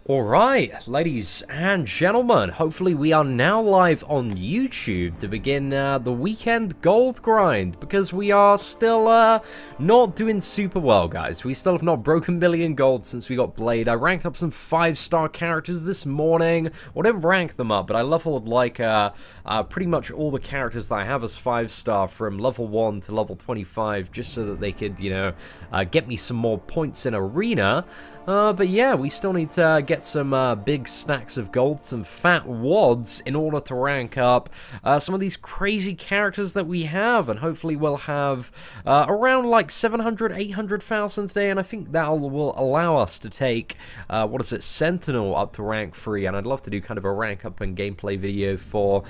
Alright, ladies and gentlemen, hopefully we are now live on YouTube to begin the weekend gold grind, because we are still not doing super well, guys. We still have not broken million gold since we got Blade. I ranked up some 5-star characters this morning. Well, I didn't rank them up, but I leveled like pretty much all the characters that I have as 5-star from level 1 to level 25, just so that they could, you know, get me some more points in Arena. But yeah, we still need to get some big stacks of gold, some fat wads, in order to rank up some of these crazy characters that we have, and hopefully we'll have around like 700, 800,000 today, and I think that will allow us to take, Sentinel up to rank 3, and I'd love to do kind of a rank up and gameplay video for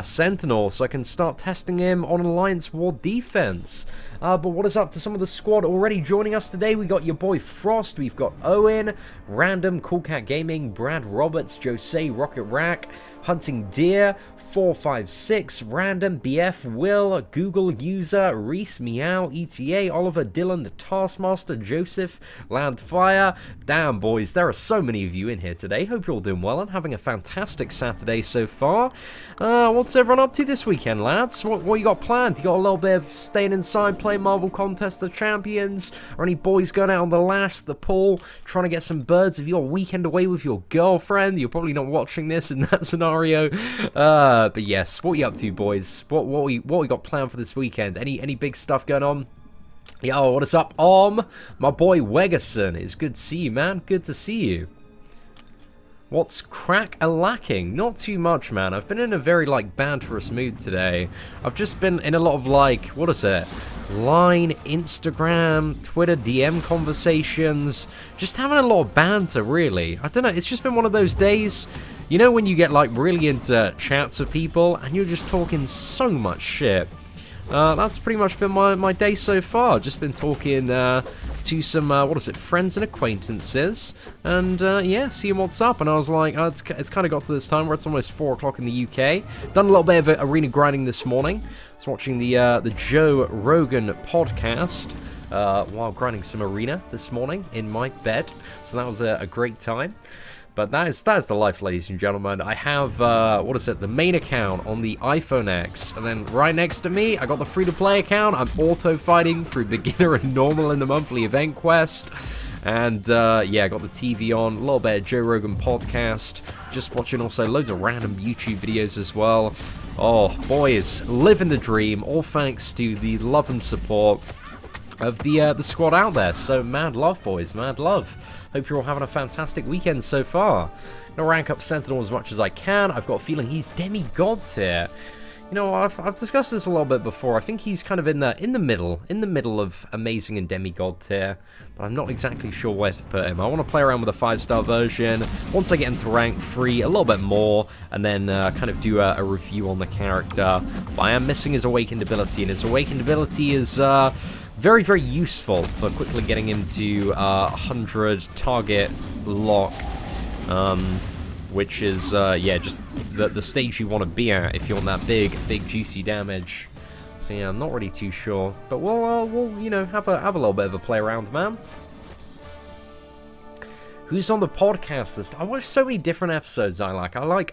Sentinel, so I can start testing him on Alliance War defense. But what is up to some of the squad already joining us today? We got your boy Frost, we've got Owen, Random, Cool Cat Gaming, Brad Roberts, Jose, Rocket Rack, Hunting Deer, 456, Random, BF, Will, Google User, Reese, Meow, ETA, Oliver, Dylan, the Taskmaster, Joseph, Landfire. Damn, boys, there are so many of you in here today. Hope you're all doing well and having a fantastic Saturday so far. What's everyone up to this weekend, lads? What you got planned? You got a little bit of staying inside, playing Marvel Contest of Champions? Or any boys going out on the lash, the pool, trying to get some birds? If you're a weekend away with your girlfriend, you're probably not watching this in that scenario. But yes, what are you up to, boys? What we got planned for this weekend? Any big stuff going on? Yo, what is up, my boy Wegerson. It's good to see you, man. Good to see you. What's crack-a-lacking? Not too much, man. I've been in a very, like, banterous mood today. I've just been in a lot of, like, what is it? Line, Instagram, Twitter, DM conversations. Just having a lot of banter, really. I don't know, it's just been one of those days, you know, when you get, like, really into chats with people and you're just talking so much shit. That's pretty much been my day so far. Just been talking to some, friends and acquaintances, and yeah, seeing what's up. And I was like, it's kind of got to this time where it's almost 4 o'clock in the UK. Done a little bit of arena grinding this morning. I was watching the Joe Rogan podcast while grinding some arena this morning in my bed, so that was a great time. But that is the life, ladies and gentlemen. I have, the main account on the iPhone X. And then right next to me, I got the free-to-play account. I'm auto-fighting through beginner and normal in the monthly event quest. And, yeah, I got the TV on, a little bit of Joe Rogan podcast. Just watching also loads of random YouTube videos as well. Oh, boys, living the dream. All thanks to the love and support of the squad out there. So mad love, boys, mad love. Hope you're all having a fantastic weekend so far. Gonna rank up Sentinel as much as I can. I've got a feeling he's demigod tier. You know, I've discussed this a little bit before. I think he's kind of in the middle of amazing and demigod tier, but I'm not exactly sure where to put him. I want to play around with a 5-star version. Once I get into rank 3, a little bit more, and then kind of do a review on the character. But I am missing his awakened ability, and his awakened ability is very, very useful for quickly getting into 100 target lock, which is, yeah, just the stage you want to be at if you want that big juicy damage. So yeah, I'm not really too sure, but we'll you know, have a little bit of a play around, man. Who's on the podcast this time? I watch so many different episodes I like. I like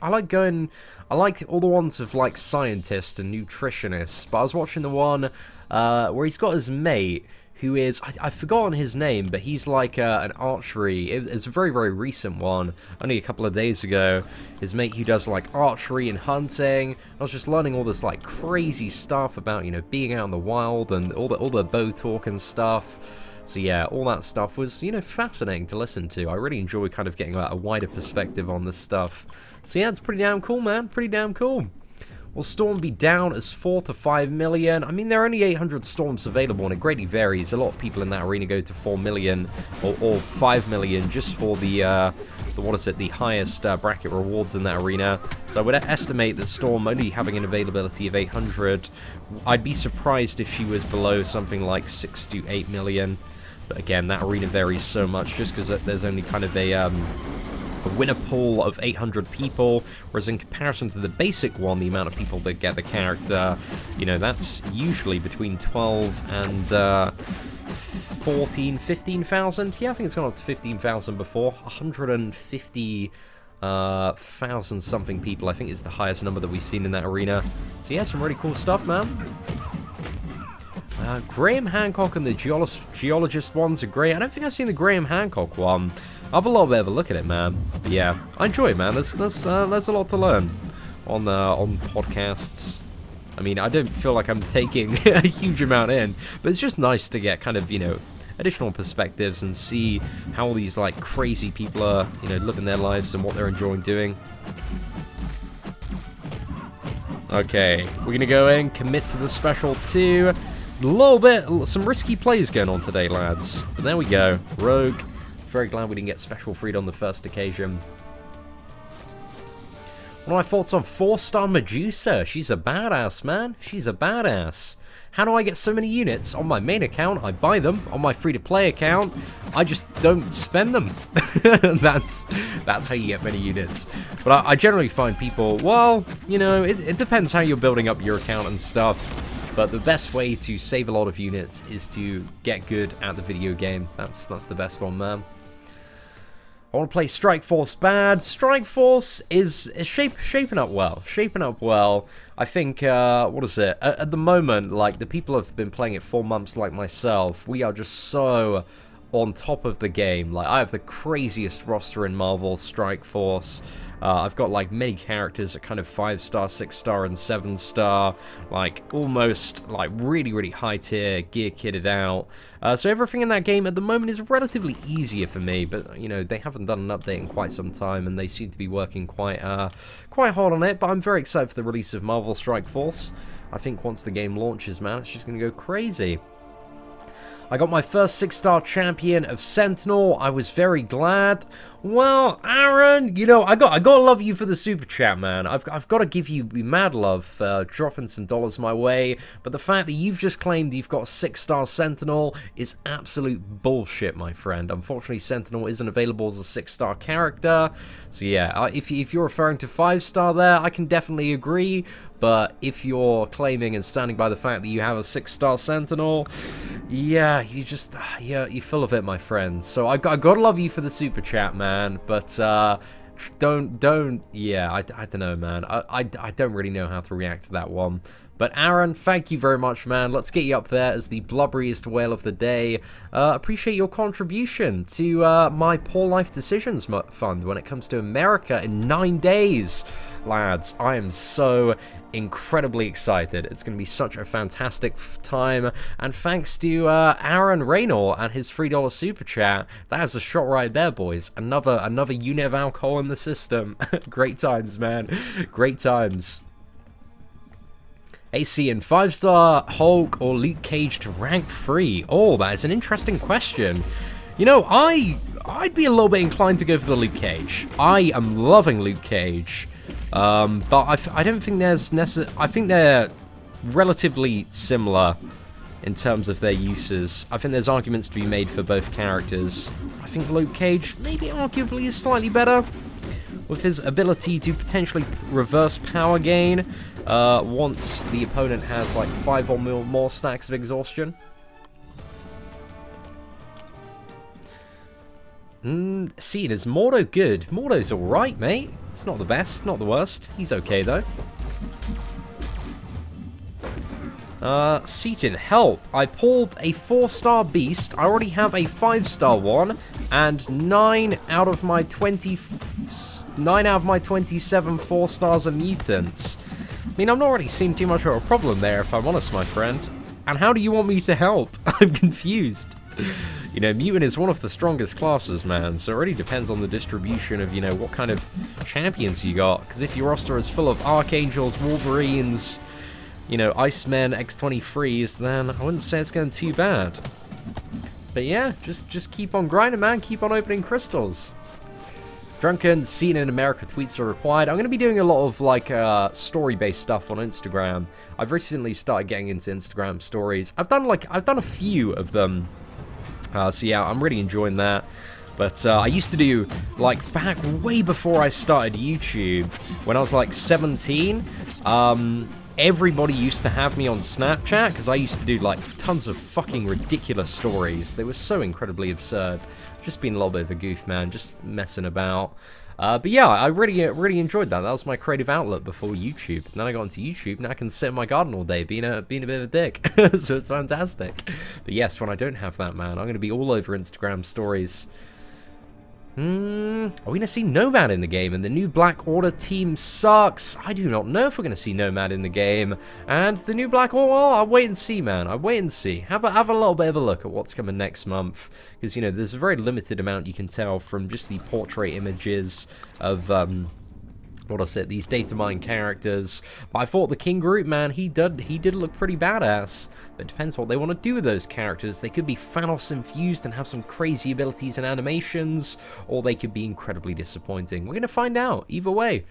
all the ones of, like, scientists and nutritionists, but I was watching the one where he's got his mate, who is, I've forgotten his name, but he's like an archery, it's a very, very recent one, only a couple of days ago. His mate who does, like, archery and hunting. I was just learning all this, like, crazy stuff about, you know, being out in the wild and all the bow talk and stuff. So yeah, all that stuff was, you know, fascinating to listen to. I really enjoy kind of getting a wider perspective on this stuff. So yeah, it's pretty damn cool, man. Pretty damn cool. Will Storm be down as 4 to 5 million? I mean, there are only 800 Storms available, and it greatly varies. A lot of people in that arena go to 4 million or 5 million just for the highest bracket rewards in that arena. So I would estimate that Storm only having an availability of 800. I'd be surprised if she was below something like 6 to 8 million. But again, that arena varies so much just because there's only kind of a winner pool of 800 people, whereas in comparison to the basic one, the amount of people that get the character, you know, that's usually between 12 and 14, 15,000. Yeah, I think it's gone up to 15,000 before. 150,000 something people, I think, is the highest number that we've seen in that arena. So yeah, some really cool stuff, man. Graham Hancock and the geologist ones are great. I don't think I've seen the Graham Hancock one. I'll have a little bit of a look at it, man. But yeah, I enjoy it, man. There's a lot to learn on podcasts. I mean, I don't feel like I'm taking a huge amount in, but it's just nice to get kind of, you know, additional perspectives and see how all these, like, crazy people are, you know, living their lives and what they're enjoying doing. Okay, we're gonna go in, commit to the special 2. A little bit, some risky plays going on today, lads. But there we go. Rogue. Very glad we didn't get special freed on the first occasion. What are my thoughts on 4-star Medusa? She's a badass, man. She's a badass. How do I get so many units? On my main account, I buy them. On my free-to-play account, I just don't spend them. That's how you get many units. But I generally find people, well, you know, it depends how you're building up your account and stuff. But the best way to save a lot of units is to get good at the video game. That's the best one, man. I want to play Strike Force bad. Strike Force is shaping up well. Shaping up well. I think, what is it? At the moment, like, the people have been playing it 4 months like myself. We are just so on top of the game. Like, I have the craziest roster in Marvel Strike Force. I've got, like, many characters at kind of 5-star, 6-star, and 7-star, like, almost, like, really, really high-tier, gear kitted out. So everything in that game at the moment is relatively easier for me, but, you know, they haven't done an update in quite some time, and they seem to be working quite hard on it, but I'm very excited for the release of Marvel Strike Force. I think once the game launches, man, it's just going to go crazy. I got my first 6-star champion of Sentinel. I was very glad. Well, Aaron, you know, I gotta love you for the super chat, man. I've got to give you mad love dropping some dollars my way. But the fact that you've just claimed you've got a 6-star Sentinel is absolute bullshit, my friend. Unfortunately, Sentinel isn't available as a 6-star character. So yeah, if you're referring to 5-star there, I can definitely agree. But if you're claiming and standing by the fact that you have a 6-star Sentinel, yeah, you just, yeah, you're full of it, my friend. So I gotta love you for the super chat, man. But don't, yeah, I don't know, man. I don't really know how to react to that one. But Aaron, thank you very much, man. Let's get you up there as the blubberiest whale of the day. Appreciate your contribution to my Poor Life Decisions fund when it comes to America in 9 days. Lads, I am so incredibly excited. It's going to be such a fantastic time. And thanks to Aaron Raynor and his $3 super chat. That is a shot right there, boys. Another unit of alcohol in the system. Great times, man. Great times. AC in 5-star Hulk or Luke Cage to rank 3? Oh, that is an interesting question. You know, I'd be a little bit inclined to go for the Luke Cage. I am loving Luke Cage. But I don't think there's I think they're relatively similar in terms of their uses. I think there's arguments to be made for both characters. I think Luke Cage maybe arguably is slightly better with his ability to potentially reverse power gain once the opponent has like 5 or more stacks of exhaustion. Seeing is Mordo good? Mordo's alright, mate. It's not the best, not the worst. He's okay, though. Seaton, help. I pulled a 4-star beast. I already have a 5-star one. And 9 out of my 27 4-stars are mutants. I mean, I'm not really seeing too much of a problem there, if I'm honest, my friend. And how do you want me to help? I'm confused. You know, mutant is one of the strongest classes, man, so it really depends on the distribution of, you know, what kind of champions you got. Because if your roster is full of Archangels, Wolverines, you know, Icemen, X-23s, then I wouldn't say it's going too bad. But yeah, just keep on grinding, man. Keep on opening crystals. Drunken, seen in America tweets are required. I'm going to be doing a lot of, like, story-based stuff on Instagram. I've recently started getting into Instagram stories. I've done a few of them. So yeah, I'm really enjoying that. But I used to do, like, back way before I started YouTube, when I was like 17, everybody used to have me on Snapchat, because I used to do, like, tons of fucking ridiculous stories. They were so incredibly absurd. Just being a little bit of a goof, man, just messing about. But yeah, I really enjoyed that. That was my creative outlet before YouTube. And then I got into YouTube, and I can sit in my garden all day being a bit of a dick. So it's fantastic. But yes, when I don't have that, man, I'm going to be all over Instagram stories. Are we going to see Nomad in the game? And the new Black Order team sucks. I do not know if we're going to see Nomad in the game. And the new Black Order, well, I'll wait and see, man. I'll wait and see. Have a little bit of a look at what's coming next month. Because, you know, there's a very limited amount you can tell from just the portrait images of, what was it, these data mine characters. But I thought the King Groot, man, he did look pretty badass. But it depends what they want to do with those characters. They could be Thanos infused and have some crazy abilities and animations, or they could be incredibly disappointing. We're gonna find out. Either way.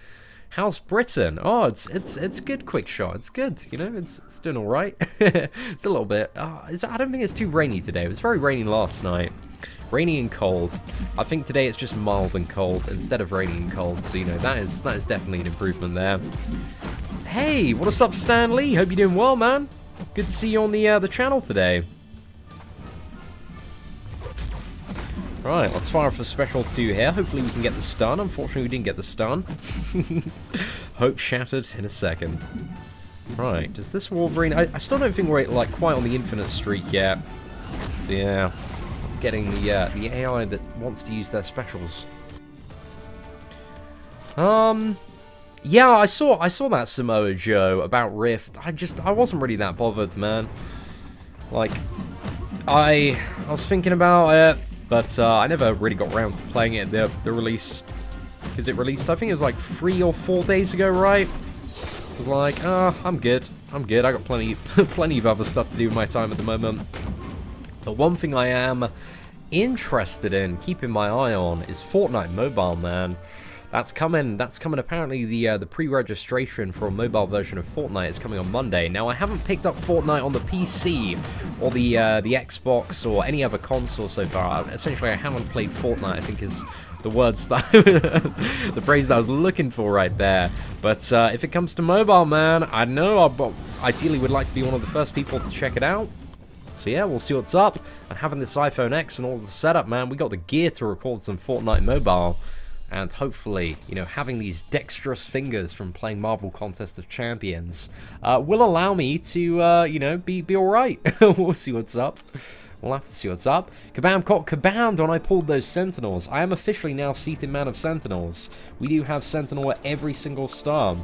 How's Britain? Oh, it's good, Quick Shot. It's good, you know, it's doing all right. It's a little bit. I don't think it's too rainy today. It was very rainy last night. Rainy and cold. I think today it's just mild and cold instead of rainy and cold. So, you know, that is definitely an improvement there. Hey, what's up, Stan Lee? Hope you're doing well, man. Good to see you on the channel today. Right, let's fire for Special 2 here. Hopefully we can get the stun. Unfortunately, we didn't get the stun. Hope shattered in a second. Right, does this Wolverine... I still don't think we're, like, quite on the infinite streak yet. So, yeah. Getting the AI that wants to use their specials. Yeah, I saw that Samoa Joe about Rift. I wasn't really that bothered, man. Like, I was thinking about it, but I never really got around to playing it at the release. Because it released, I think it was like 3 or 4 days ago, right? I was like, I'm good. I got plenty of other stuff to do with my time at the moment. The one thing I am interested in keeping my eye on is Fortnite Mobile, man. That's coming. Apparently, the pre-registration for a mobile version of Fortnite is coming on Monday. Now, I haven't picked up Fortnite on the PC or the Xbox or any other console so far. Essentially, I haven't played Fortnite, I think is the words that the phrase that I was looking for right there. But if it comes to mobile, man, I know I ideally would like to be one of the first people to check it out. So yeah, we'll see what's up. And having this iPhone X and all the setup, man, we got the gear to record some Fortnite Mobile. And hopefully, you know, having these dexterous fingers from playing Marvel Contest of Champions will allow me to, you know, be alright. We'll see what's up. We'll have to see what's up. Kabam caught kabammed when I pulled those Sentinels. I am officially now seated man of Sentinels. We do have Sentinel at every single star.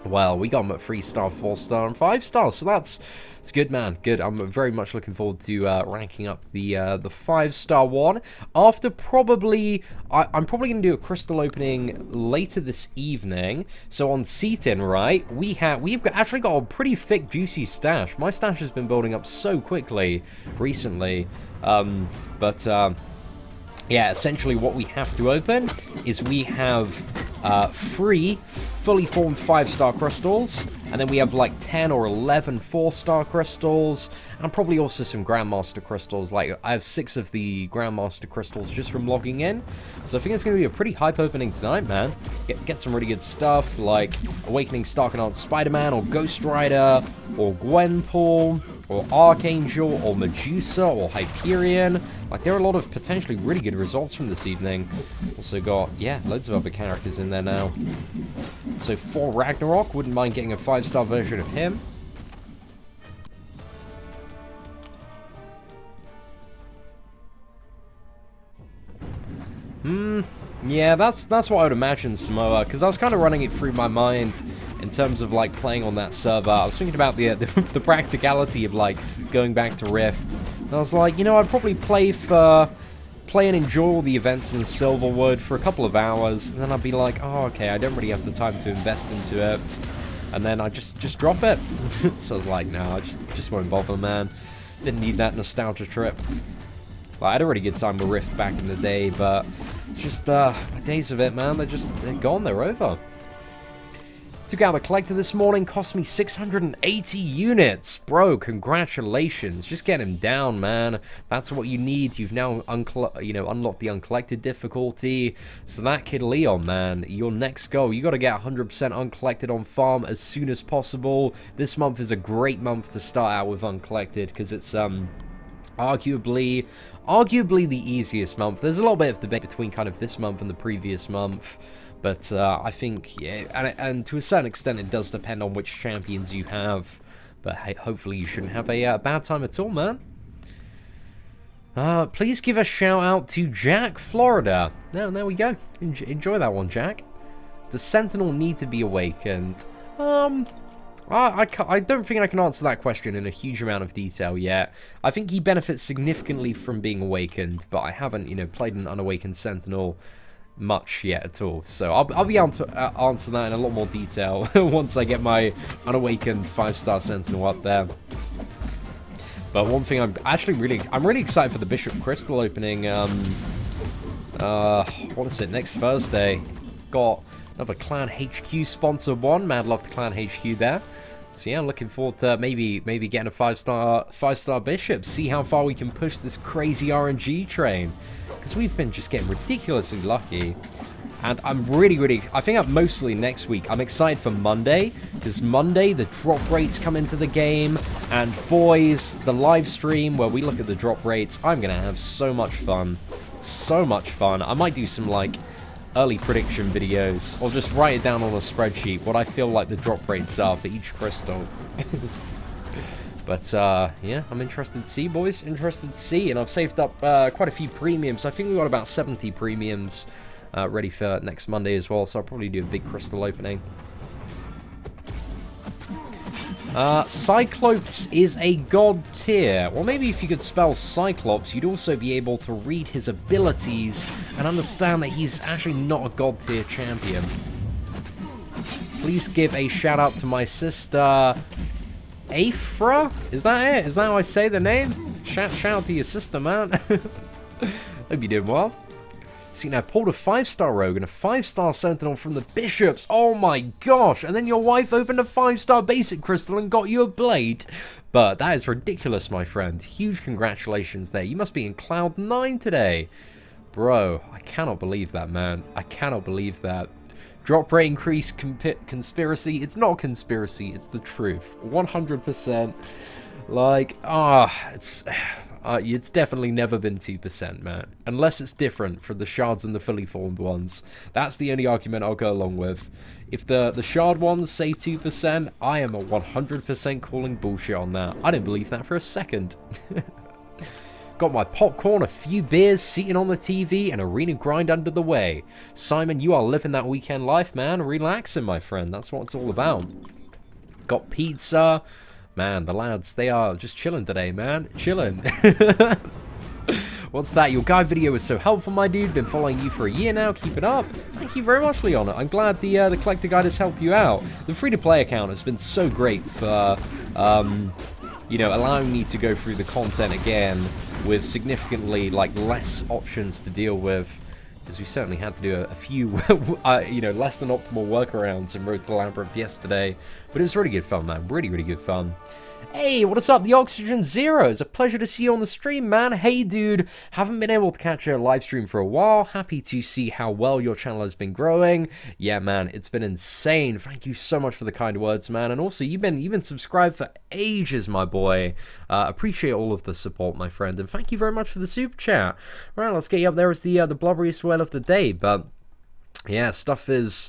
Well, we got them at 3-star, 4-star, and 5-star, so it's good, man. Good. I'm very much looking forward to ranking up the 5-star one. After probably, I'm probably going to do a crystal opening later this evening. So on Seaton, right, we've actually got a pretty thick, juicy stash. My stash has been building up so quickly recently, yeah, essentially what we have to open is we have 3 fully formed 5-star crystals, and then we have like 10 or 11 4-star crystals, and probably also some Grandmaster crystals. Like, I have 6 of the Grandmaster crystals just from logging in, so I think it's going to be a pretty hype opening tonight, man. Get some really good stuff, like Awakening Starkanaut Spider-Man, or Ghost Rider, or Gwenpool, or Archangel, or Medusa, or Hyperion. Like, there are a lot of potentially really good results from this evening. Also got, yeah, loads of other characters in there now. So for Ragnarok, wouldn't mind getting a 5-star version of him. Yeah, that's what I would imagine, Samoa, because I was kind of running it through my mind in terms of, like, playing on that server. I was thinking about the practicality of, like, going back to Rift. And I was like, you know, I'd probably play and enjoy all the events in Silverwood for a couple of hours, and then I'd be like, oh, okay, I don't really have the time to invest into it. And then I just drop it. So I was like, no, I just won't bother, man. Didn't need that nostalgia trip. Like, I had a really good time with Rift back in the day, but just my days of it, man, they're gone, they're over. Took out the collector this morning, cost me 680 units. Bro, congratulations. Just get him down, man. That's what you need. You've now unlocked the uncollected difficulty. So that kid Leon, man, your next goal, you got to get 100% uncollected on farm as soon as possible. This month is a great month to start out with uncollected because it's arguably the easiest month. There's a little bit of debate between kind of this month and the previous month. But I think, yeah, and to a certain extent it does depend on which champions you have. But hey, hopefully you shouldn't have a bad time at all, man. Please give a shout out to Jack, Florida. Now, there we go. Enjoy that one, Jack. Does Sentinel need to be awakened? I don't think I can answer that question in a huge amount of detail yet. I think he benefits significantly from being awakened, but I haven't, played an unawakened Sentinel much yet at all, so I'll be able to answer that in a lot more detail once I get my unawakened 5-star Sentinel up there. But one thing I'm really excited for the Bishop Crystal opening. What is it, next Thursday? Got another Clan HQ sponsor one. Mad love to Clan HQ there. So yeah, I'm looking forward to maybe getting a 5-star Bishop. See how far we can push this crazy RNG train. Because we've been just getting ridiculously lucky. And I'm I think I'm mostly next week. I'm excited for Monday. Because Monday, the drop rates come into the game. And boys, the live stream where we look at the drop rates, I'm going to have so much fun. So much fun. I might do some, early prediction videos. Or just write it down on a spreadsheet, what I feel like the drop rates are for each crystal. But, yeah, I'm interested to see, boys. Interested to see. And I've saved up quite a few premiums. I think we've got about 70 premiums ready for next Monday as well. So I'll probably do a big crystal opening. Cyclops is a god tier. Well, maybe if you could spell Cyclops, you'd also be able to read his abilities and understand that he's actually not a god tier champion. Please give a shout out to my sister... Afra? Is that it? Is that how I say the name? Shout out to your sister, man. Hope you're doing well. See, now, pulled a 5-star rogue and a 5-star sentinel from the bishops. Oh my gosh. And then your wife opened a 5-star basic crystal and got you a blade. But that is ridiculous, my friend. Huge congratulations there. You must be in Cloud 9 today. Bro, I cannot believe that, man. I cannot believe that. Drop rate increase conspiracy. It's not a conspiracy. It's the truth. 100%. It's definitely never been 2%, man. Unless it's different from the shards and the fully formed ones. That's the only argument I'll go along with. If the shard ones say 2%, I am a 100% calling bullshit on that. I didn't believe that for a second. Got my popcorn, a few beers, seating on the TV, and arena grind under the way. Simon, you are living that weekend life, man. Relaxing, my friend. That's what it's all about. Got pizza. Man, the lads, they are just chilling today, man. Chilling. What's that? Your guide video was so helpful, my dude. Been following you for a year now. Keep it up. Thank you very much, Leon. I'm glad the collector guide has helped you out. The free-to-play account has been so great for, allowing me to go through the content again with significantly, less options to deal with. Because we certainly had to do a few, less than optimal workarounds in Road to the Labyrinth yesterday. But it was really good fun, man. Really, really good fun. Hey, what is up? The Oxygen Zero. It's a pleasure to see you on the stream, man. Hey, dude. Haven't been able to catch a live stream for a while. Happy to see how well your channel has been growing. Yeah, man, it's been insane. Thank you so much for the kind words, man. And also, you've been subscribed for ages, my boy. Appreciate all of the support, my friend. And thank you very much for the super chat. All right, let's get you up there as the blubberiest whale of the day. But yeah, stuff is...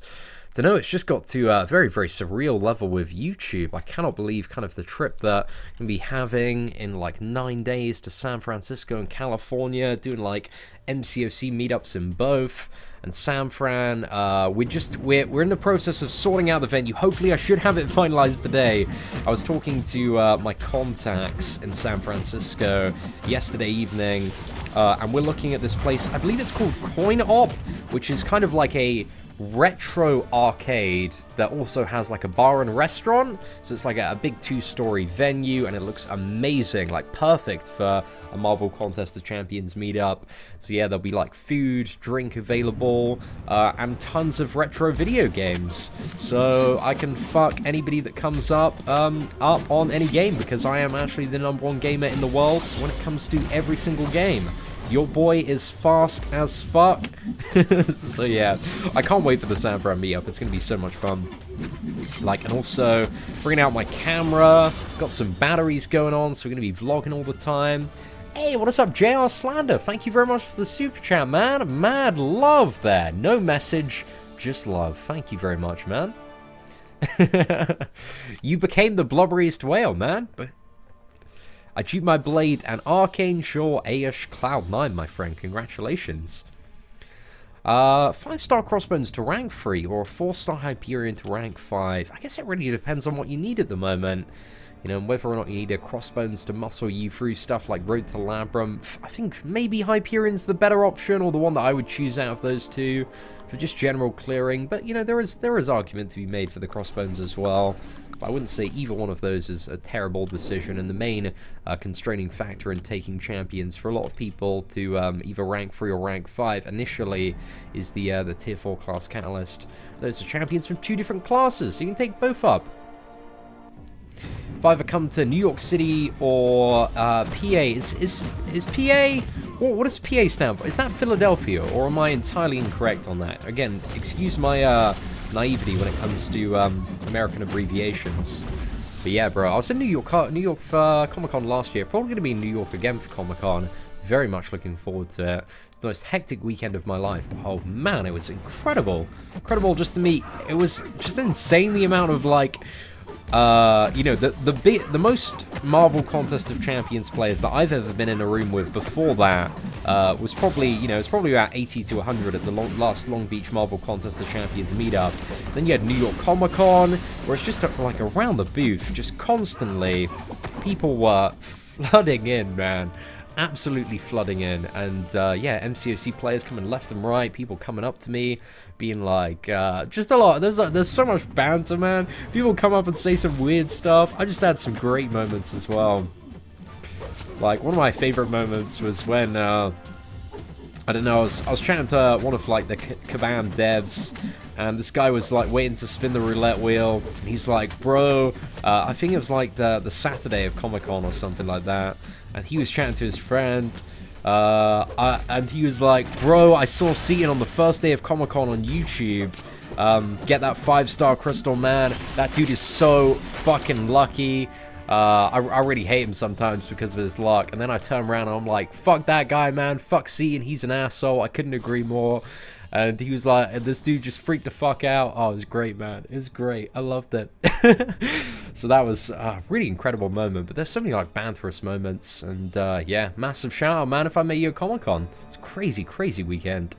I don't know, it's just got to a very, very surreal level with YouTube. I cannot believe kind of the trip that I'm going to be having in 9 days to San Francisco and California, doing MCOC meetups in both. And San Fran, we're in the process of sorting out the venue. Hopefully I should have it finalized today. I was talking to my contacts in San Francisco yesterday evening, and we're looking at this place. I believe it's called Coin Op, which is kind of like a retro arcade that also has like a bar and restaurant. So it's like a big 2-story venue, and it looks amazing, like perfect for a Marvel Contest of Champions meetup. So yeah, there'll be like food, drink available, and tons of retro video games. So I can fuck anybody that comes up on any game, because I am actually the #1 gamer in the world when it comes to every single game. Your boy is fast as fuck. So yeah, I can't wait for the San Fran meetup. It's going to be so much fun. Like, and also bringing out my camera. Got some batteries going on, so we're going to be vlogging all the time. Hey, what is up, JR Slander? Thank you very much for the super chat, man. Mad love there. No message, just love. Thank you very much, man. You became the blubberiest whale, man. But I chewed my blade and Arcane Shore Aish Cloud9, my friend. Congratulations. 5-star crossbones to rank 3 or a 4-star Hyperion to rank 5. I guess it really depends on what you need at the moment. You know, whether or not you need a crossbones to muscle you through stuff like Road to Labyrinth. I think maybe Hyperion's the better option, or the one that I would choose out of those two for just general clearing. But, you know, there is argument to be made for the crossbones as well. I wouldn't say either one of those is a terrible decision, and the main constraining factor in taking champions for a lot of people to either rank 3 or rank 5 initially is the tier 4 class catalyst. Those are champions from 2 different classes, so you can take both up. If I ever come to New York City or PA, is PA, what does PA stand for? Is that Philadelphia, or am I entirely incorrect on that? Again, excuse my naivety when it comes to American abbreviations. But yeah, bro, I was in New York for Comic-Con last year. Probably going to be in New York again for Comic-Con. Very much looking forward to it. It's the most hectic weekend of my life. But oh man, it was incredible. Incredible just to meet. It was just insane the amount of like, you know, the most Marvel Contest of Champions players that I've ever been in a room with before that was probably, you know, it's probably about 80 to 100 at the last Long Beach Marvel Contest of Champions meetup. Then you had New York Comic-Con, where it's just like around the booth, just constantly, people were flooding in, man. Absolutely flooding in. And yeah, MCOC players coming left and right, people coming up to me, being like, just a lot. There's so much banter, man. People come up and say some weird stuff. I just had some great moments as well. Like, one of my favorite moments was when, I don't know, I was chatting to one of, like, the Kabam devs, and this guy was, like, waiting to spin the roulette wheel, and he's like, bro, I think it was, like, the Saturday of Comic-Con or something like that, and he was chatting to his friend, and he was like, bro, I saw Seaton on the first day of Comic-Con on YouTube, get that 5-star crystal, man. That dude is so fucking lucky. I really hate him sometimes because of his luck. And then I turn around and I'm like, fuck that guy, man. Fuck Seaton, he's an asshole. I couldn't agree more. And he was like, and this dude just freaked the fuck out. Oh, it was great, man. It was great. I loved it. So that was a really incredible moment. But there's so many like banterous moments. And yeah, massive shout out, man, if I met you at Comic-Con. It's a crazy, crazy weekend.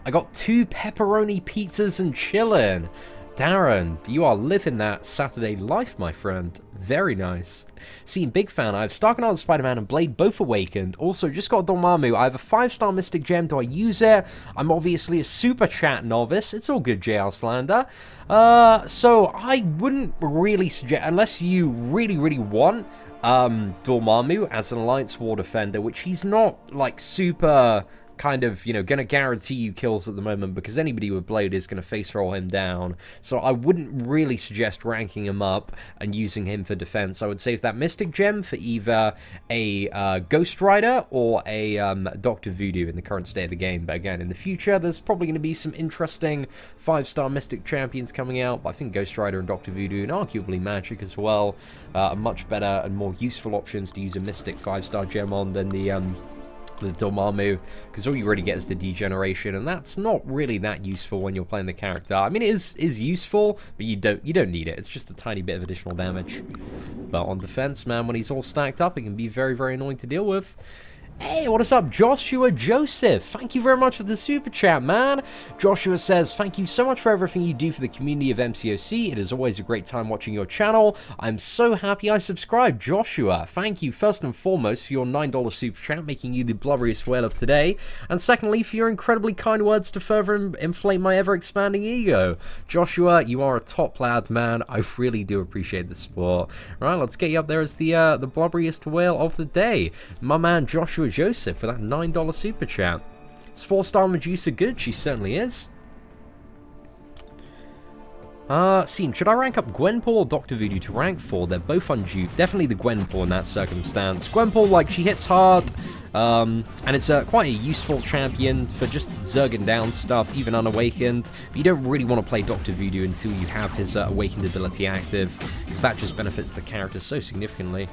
I got 2 pepperoni pizzas and chillin'. Darren, you are living that Saturday life, my friend. Very nice. Seeing big fan. I have Starknard, Spider-Man, and Blade both awakened. Also, just got Dormammu. I have a 5-star Mystic Gem. Do I use it? I'm obviously a Super Chat novice. It's all good, JR Slander. So I wouldn't really suggest, unless you really, really want Dormammu as an Alliance War Defender, which he's not, like, super kind of, you know, gonna guarantee you kills at the moment, because anybody with Blade is gonna face roll him down. So I wouldn't really suggest ranking him up and using him for defense. I would save that Mystic Gem for either a Ghost Rider or a Dr. Voodoo in the current state of the game. But again, in the future, there's probably gonna be some interesting 5-star Mystic champions coming out. But I think Ghost Rider and Dr. Voodoo, and arguably Magic as well, are much better and more useful options to use a Mystic 5-star gem on than the Dormammu, because all you really get is the degeneration, and that's not really that useful when you're playing the character. I mean, it is useful, but you don't need it. It's just a tiny bit of additional damage. But on defense, man, when he's all stacked up, it can be very, very annoying to deal with. Hey, what is up, Joshua Joseph? Thank you very much for the super chat, man. Joshua says, thank you so much for everything you do for the community of MCOC. It is always a great time watching your channel. I'm so happy I subscribed. Joshua, thank you first and foremost for your $9 super chat, making you the blubberiest whale of today. And secondly, for your incredibly kind words to further inflate my ever-expanding ego. Joshua, you are a top lad, man. I really do appreciate the support. Right, let's get you up there as the blubberiest whale of the day. My man, Joshua Joseph, for that $9 super chat. Is 4-star Medusa good? She certainly is. Scene, should I rank up Gwenpool or Dr. Voodoo to rank 4? They're both unduped. Definitely the Gwenpool in that circumstance. Gwenpool, like, she hits hard, and it's quite a useful champion for just zerging down stuff, even unawakened. But you don't really want to play Dr. Voodoo until you have his awakened ability active, because that just benefits the character so significantly.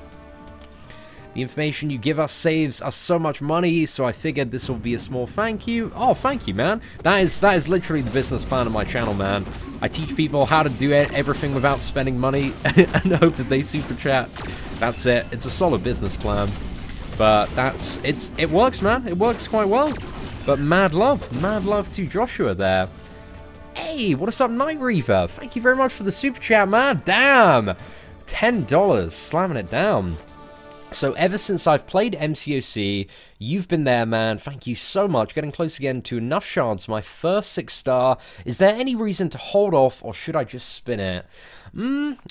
The information you give us saves us so much money, so I figured this will be a small thank you. Oh, thank you, man. That is literally the business plan of my channel, man. I teach people how to do everything without spending money and hope that they super chat. That's it. It's a solid business plan. But it works, man. It works quite well. But mad love to Joshua there. Hey, what is up, Night Reaver? Thank you very much for the super chat, man. Damn. $10, slamming it down. So ever since I've played MCOC, you've been there, man. Thank you so much. Getting close again to enough shards, my first 6-star. Is there any reason to hold off, or should I just spin it?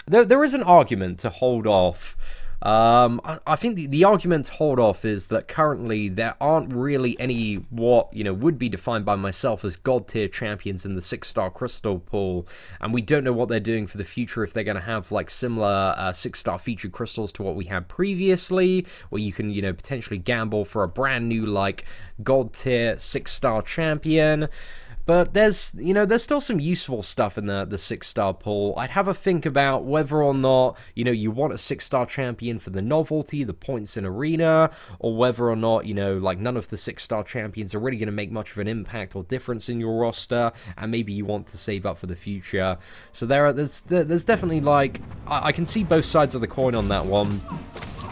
There is an argument to hold off. I think the argument to hold off is that currently there aren't really any what, would be defined by myself as god tier champions in the 6-star crystal pool, and we don't know what they're doing for the future, if they're going to have like similar 6-star featured crystals to what we had previously, where you can, potentially gamble for a brand new like god tier 6-star champion. But there's still some useful stuff in the 6-star pool. I'd have a think about whether or not, you want a 6-star champion for the novelty, the points in arena, or whether or not, like none of the 6-star champions are really going to make much of an impact or difference in your roster, and maybe you want to save up for the future. So there's definitely like, I can see both sides of the coin on that one.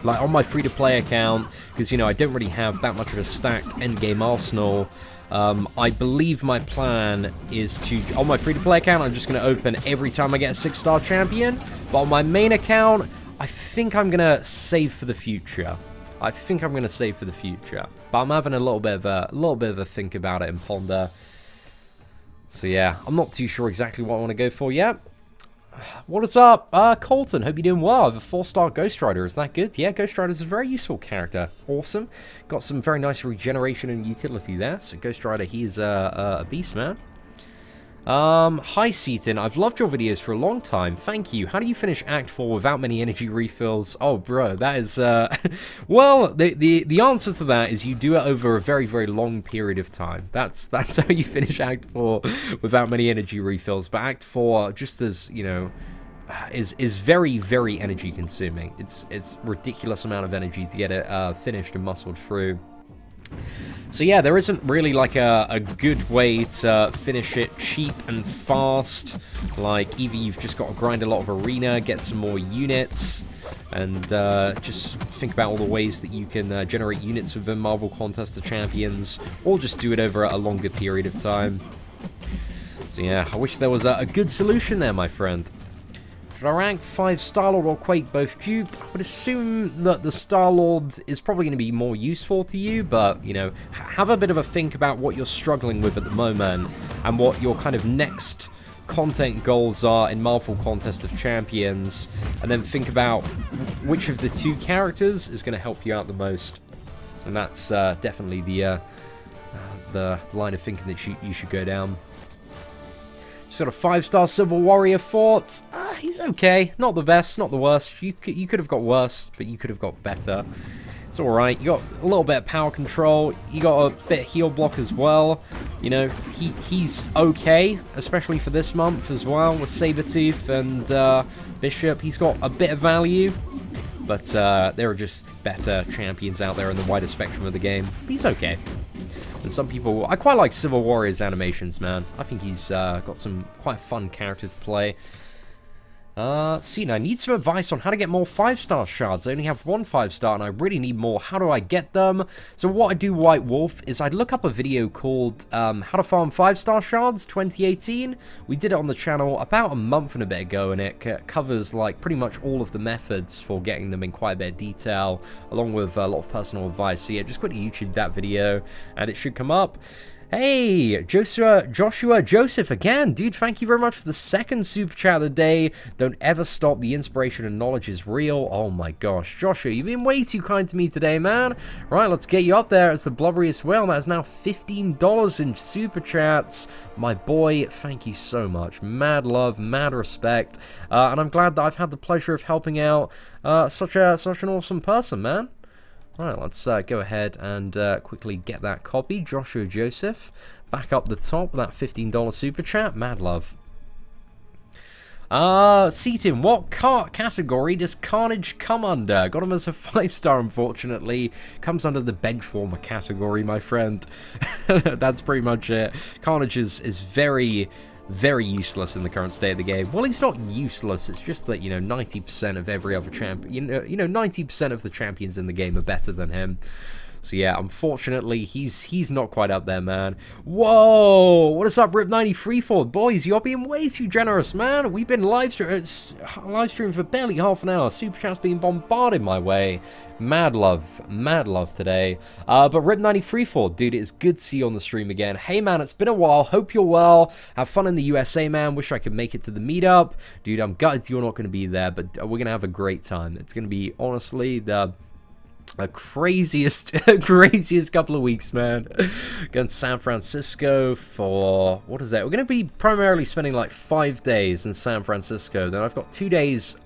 Like on my free-to-play account, because, I don't really have that much of a stacked endgame arsenal. I believe my plan is to, on my free-to-play account, I'm just going to open every time I get a 6-star champion, but on my main account, I think I'm going to save for the future. But I'm having a little bit of a think about it and ponder. So yeah, I'm not too sure exactly what I want to go for yet. What is up, Colton? Hope you're doing well. I have a 4-star Ghost Rider. Is that good? Yeah, Ghost Rider is a very useful character. Awesome. Got some very nice regeneration and utility there. So Ghost Rider, he's a beast, man. Hi, Seaton. I've loved your videos for a long time. Thank you. How do you finish Act 4 without many energy refills? Oh, bro, that is, well, the answer to that is you do it over a very, very long period of time. That's how you finish Act 4 without many energy refills. But Act 4, just as, is very, very energy consuming. It's ridiculous amount of energy to get it finished and muscled through. So yeah, there isn't really like a good way to finish it cheap and fast. Like, either you've just got to grind a lot of arena, get some more units, and just think about all the ways that you can generate units within Marvel Contest of Champions, or just do it over a longer period of time. So yeah, I wish there was a good solution there, my friend. Should I rank 5 Star-Lord or Quake both duped? I would assume that the Star-Lord is probably going to be more useful to you, but, have a bit of a think about what you're struggling with at the moment, and what your kind of next content goals are in Marvel Contest of Champions, and then think about which of the 2 characters is going to help you out the most. And that's definitely the line of thinking that you should go down. Just got a 5-star Civil Warrior fort. He's okay. Not the best, not the worst. You could have got worse, but you could have got better. It's alright. You got a little bit of power control. You got a bit of heal block as well. He's okay, especially for this month as well, with Sabretooth and Bishop. He's got a bit of value, but there are just better champions out there in the wider spectrum of the game. But he's okay. And some people... I quite like Civil Warrior's animations, man. I think he's got some quite fun characters to play. Cena, I need some advice on how to get more 5-star shards. I only have one 5-star and I really need more. How do I get them? So what I do, White Wolf, is I'd look up a video called How to Farm 5-star Shards 2018. We did it on the channel about a month and a bit ago, and it covers like pretty much all of the methods for getting them in quite a bit of detail, along with a lot of personal advice. So yeah, just quickly YouTube that video and it should come up. Hey, Joshua Joseph again. Dude, thank you very much for the second super chat of the day. Don't ever stop. The inspiration and knowledge is real. Oh my gosh. Joshua, you've been way too kind to me today, man. Right, let's get you up there as the blubberiest whale. That is now $15 in super chats. My boy, thank you so much. Mad love, mad respect. And I'm glad that I've had the pleasure of helping out such an awesome person, man. Right, let's go ahead and quickly get that copy. Joshua Joseph, back up the top with that $15 super chat. Mad love. Seaton, what category does Carnage come under? Got him as a 5-star, unfortunately. Comes under the bench warmer category, my friend. That's pretty much it. Carnage is very useless in the current state of the game. Well, he's not useless, it's just that, you know, 90% of every other champion, you know, 90% of the champions in the game are better than him. So yeah, unfortunately, he's not quite up there, man. Whoa! What is up, Rip93 Boys, you're being way too generous, man. We've been live streaming for barely half an hour. Super chat's being bombarded my way. Mad love today. But Rip93 dude, it's good to see you on the stream again. Hey, man, it's been a while. Hope you're well. Have fun in the USA, man. Wish I could make it to the meetup. Dude, I'm gutted you're not going to be there, but we're going to have a great time. It's going to be, honestly, the craziest couple of weeks, man. Going to San Francisco for, what is that? We're going to be primarily spending like 5 days in San Francisco. Then I've got 2 days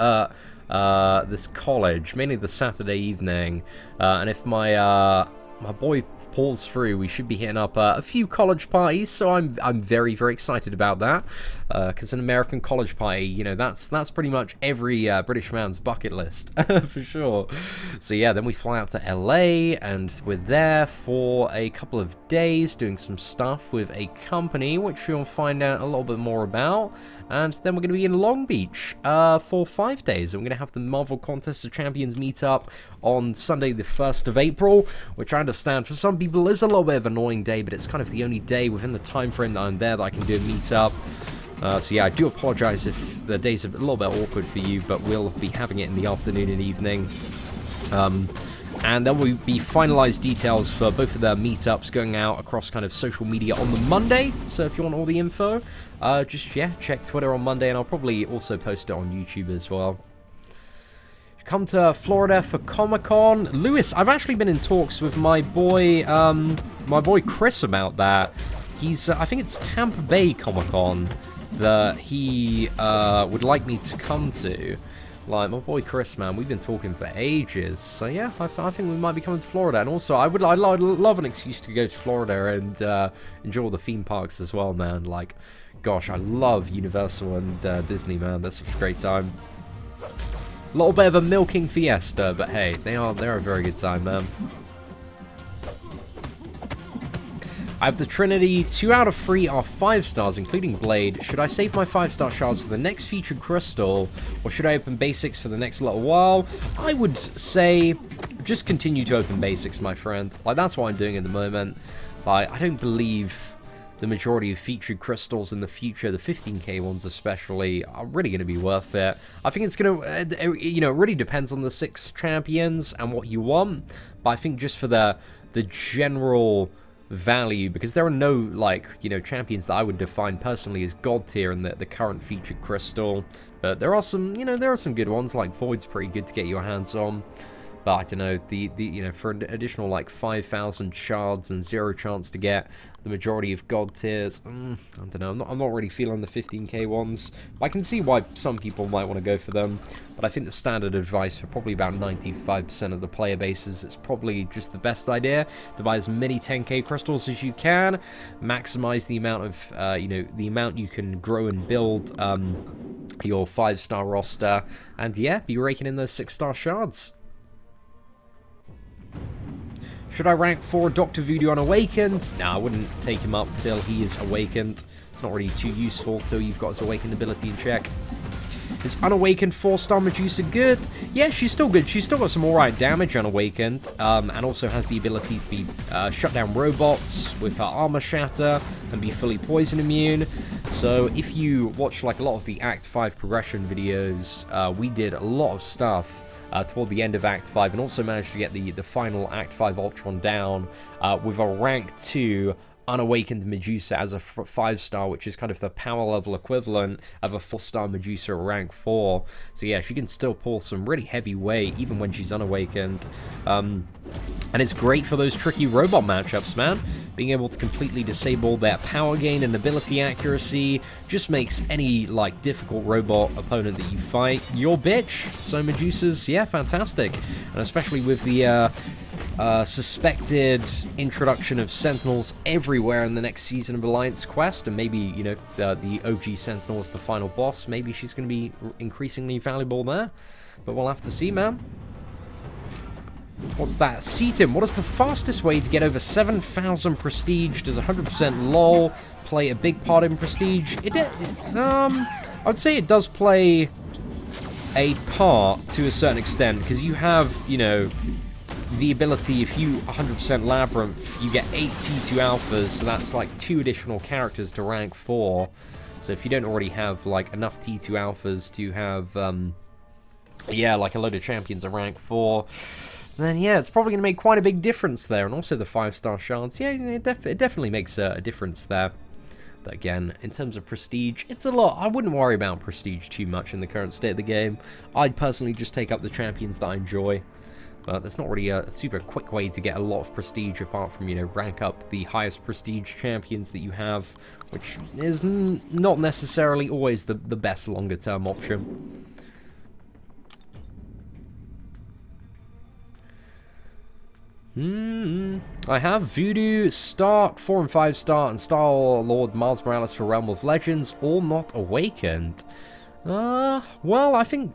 this college, mainly the Saturday evening, and if my my boy pulls through, we should be hitting up a few college parties, so I'm very excited about that, because an American college party, you know, that's pretty much every British man's bucket list for sure. So yeah, then we fly out to LA and we're there for a couple of days doing some stuff with a company which you'll find out a little bit more about. And then we're going to be in Long Beach for 5 days. And we're going to have the Marvel Contest of Champions meetup on Sunday the 1st of April, which I understand for some people is a little bit of an annoying day, but it's kind of the only day within the time frame that I'm there that I can do a meetup. So yeah, I do apologize if the day's a little bit awkward for you, but we'll be having it in the afternoon and evening. And there will be finalized details for both of their meetups going out across kind of social media on the Monday. So if you want all the info, just, yeah, check Twitter on Monday, and I'll probably also post it on YouTube as well. Come to Florida for Comic-Con. Lewis, I've actually been in talks with my boy Chris about that. He's, I think it's Tampa Bay Comic-Con that he would like me to come to. Like, my boy Chris, man, we've been talking for ages. So yeah, I think we might be coming to Florida. And also, I'd love an excuse to go to Florida and enjoy all the theme parks as well, man. Like, gosh, I love Universal and Disney, man. That's such a great time. A little bit of a milking fiesta, but hey, they're a very good time, man. I have the Trinity. 2 out of 3 are 5 stars, including Blade. Should I save my 5-star shards for the next featured crystal, or should I open basics for the next little while? I would say just continue to open basics, my friend. Like, that's what I'm doing at the moment. Like, I don't believe the majority of featured crystals in the future, the 15k ones especially, are really going to be worth it. I think it's going to, you know, it really depends on the 6 champions and what you want, but I think just for the general value, because there are no, like, you know, champions that I would define personally as god tier in the current featured crystal, but there are some, you know, there are some good ones. Like Void's pretty good to get your hands on, but I don't know, the you know, for an additional like 5,000 shards and 0 chance to get the majority of god tiers, I don't know, I'm not really feeling the 15k ones, but I can see why some people might want to go for them. But I think the standard advice for probably about 95% of the player bases, it's probably just the best idea to buy as many 10k crystals as you can, maximize the amount of, you know, the amount you can grow and build your 5-star roster, and yeah, be raking in those 6-star shards. Should I rank for Dr. Voodoo Unawakened? Nah, I wouldn't take him up till he is awakened. It's not really too useful till you've got his awakened ability in check. Is Unawakened 4-star Medusa good? Yeah, she's still good. She's still got some alright damage, Unawakened, and also has the ability to be shut down robots with her armor shatter and be fully poison immune. So if you watch like a lot of the Act 5 progression videos, we did a lot of stuff toward the end of Act 5, and also managed to get the final Act 5 Ultron down with a rank 2 Unawakened Medusa as a 5-star, which is kind of the power level equivalent of a 4-star Medusa at rank 4. So yeah, she can still pull some really heavy weight even when she's unawakened. And it's great for those tricky robot matchups, man. Being able to completely disable their power gain and ability accuracy just makes any, like, difficult robot opponent that you fight your bitch. So Medusa's, yeah, fantastic. And especially with the suspected introduction of Sentinels everywhere in the next season of Alliance Quest, and maybe, you know, the OG Sentinel is the final boss. Maybe she's going to be increasingly valuable there. But we'll have to see, man. What's that? Seatim, what is the fastest way to get over 7,000 prestige? Does 100% LOL play a big part in prestige? I would say it does play a part to a certain extent, because you have, you know, the ability, if you 100% Labyrinth, you get 8 T2 alphas, so that's like 2 additional characters to rank 4. So if you don't already have like enough T2 alphas to have, yeah, like a load of champions at rank 4, then yeah, it's probably going to make quite a big difference there. And also the 5-star shards, yeah, it definitely makes a difference there. But again, in terms of prestige, it's a lot. I wouldn't worry about prestige too much in the current state of the game. I'd personally just take up the champions that I enjoy. But there's not really a super quick way to get a lot of prestige apart from, you know, rank up the highest prestige champions that you have, which is not necessarily always the best longer-term option. I have Voodoo, Stark, 4 and 5-star, and Star-Lord Miles Morales for Realm of Legends, all not awakened. Well, I think,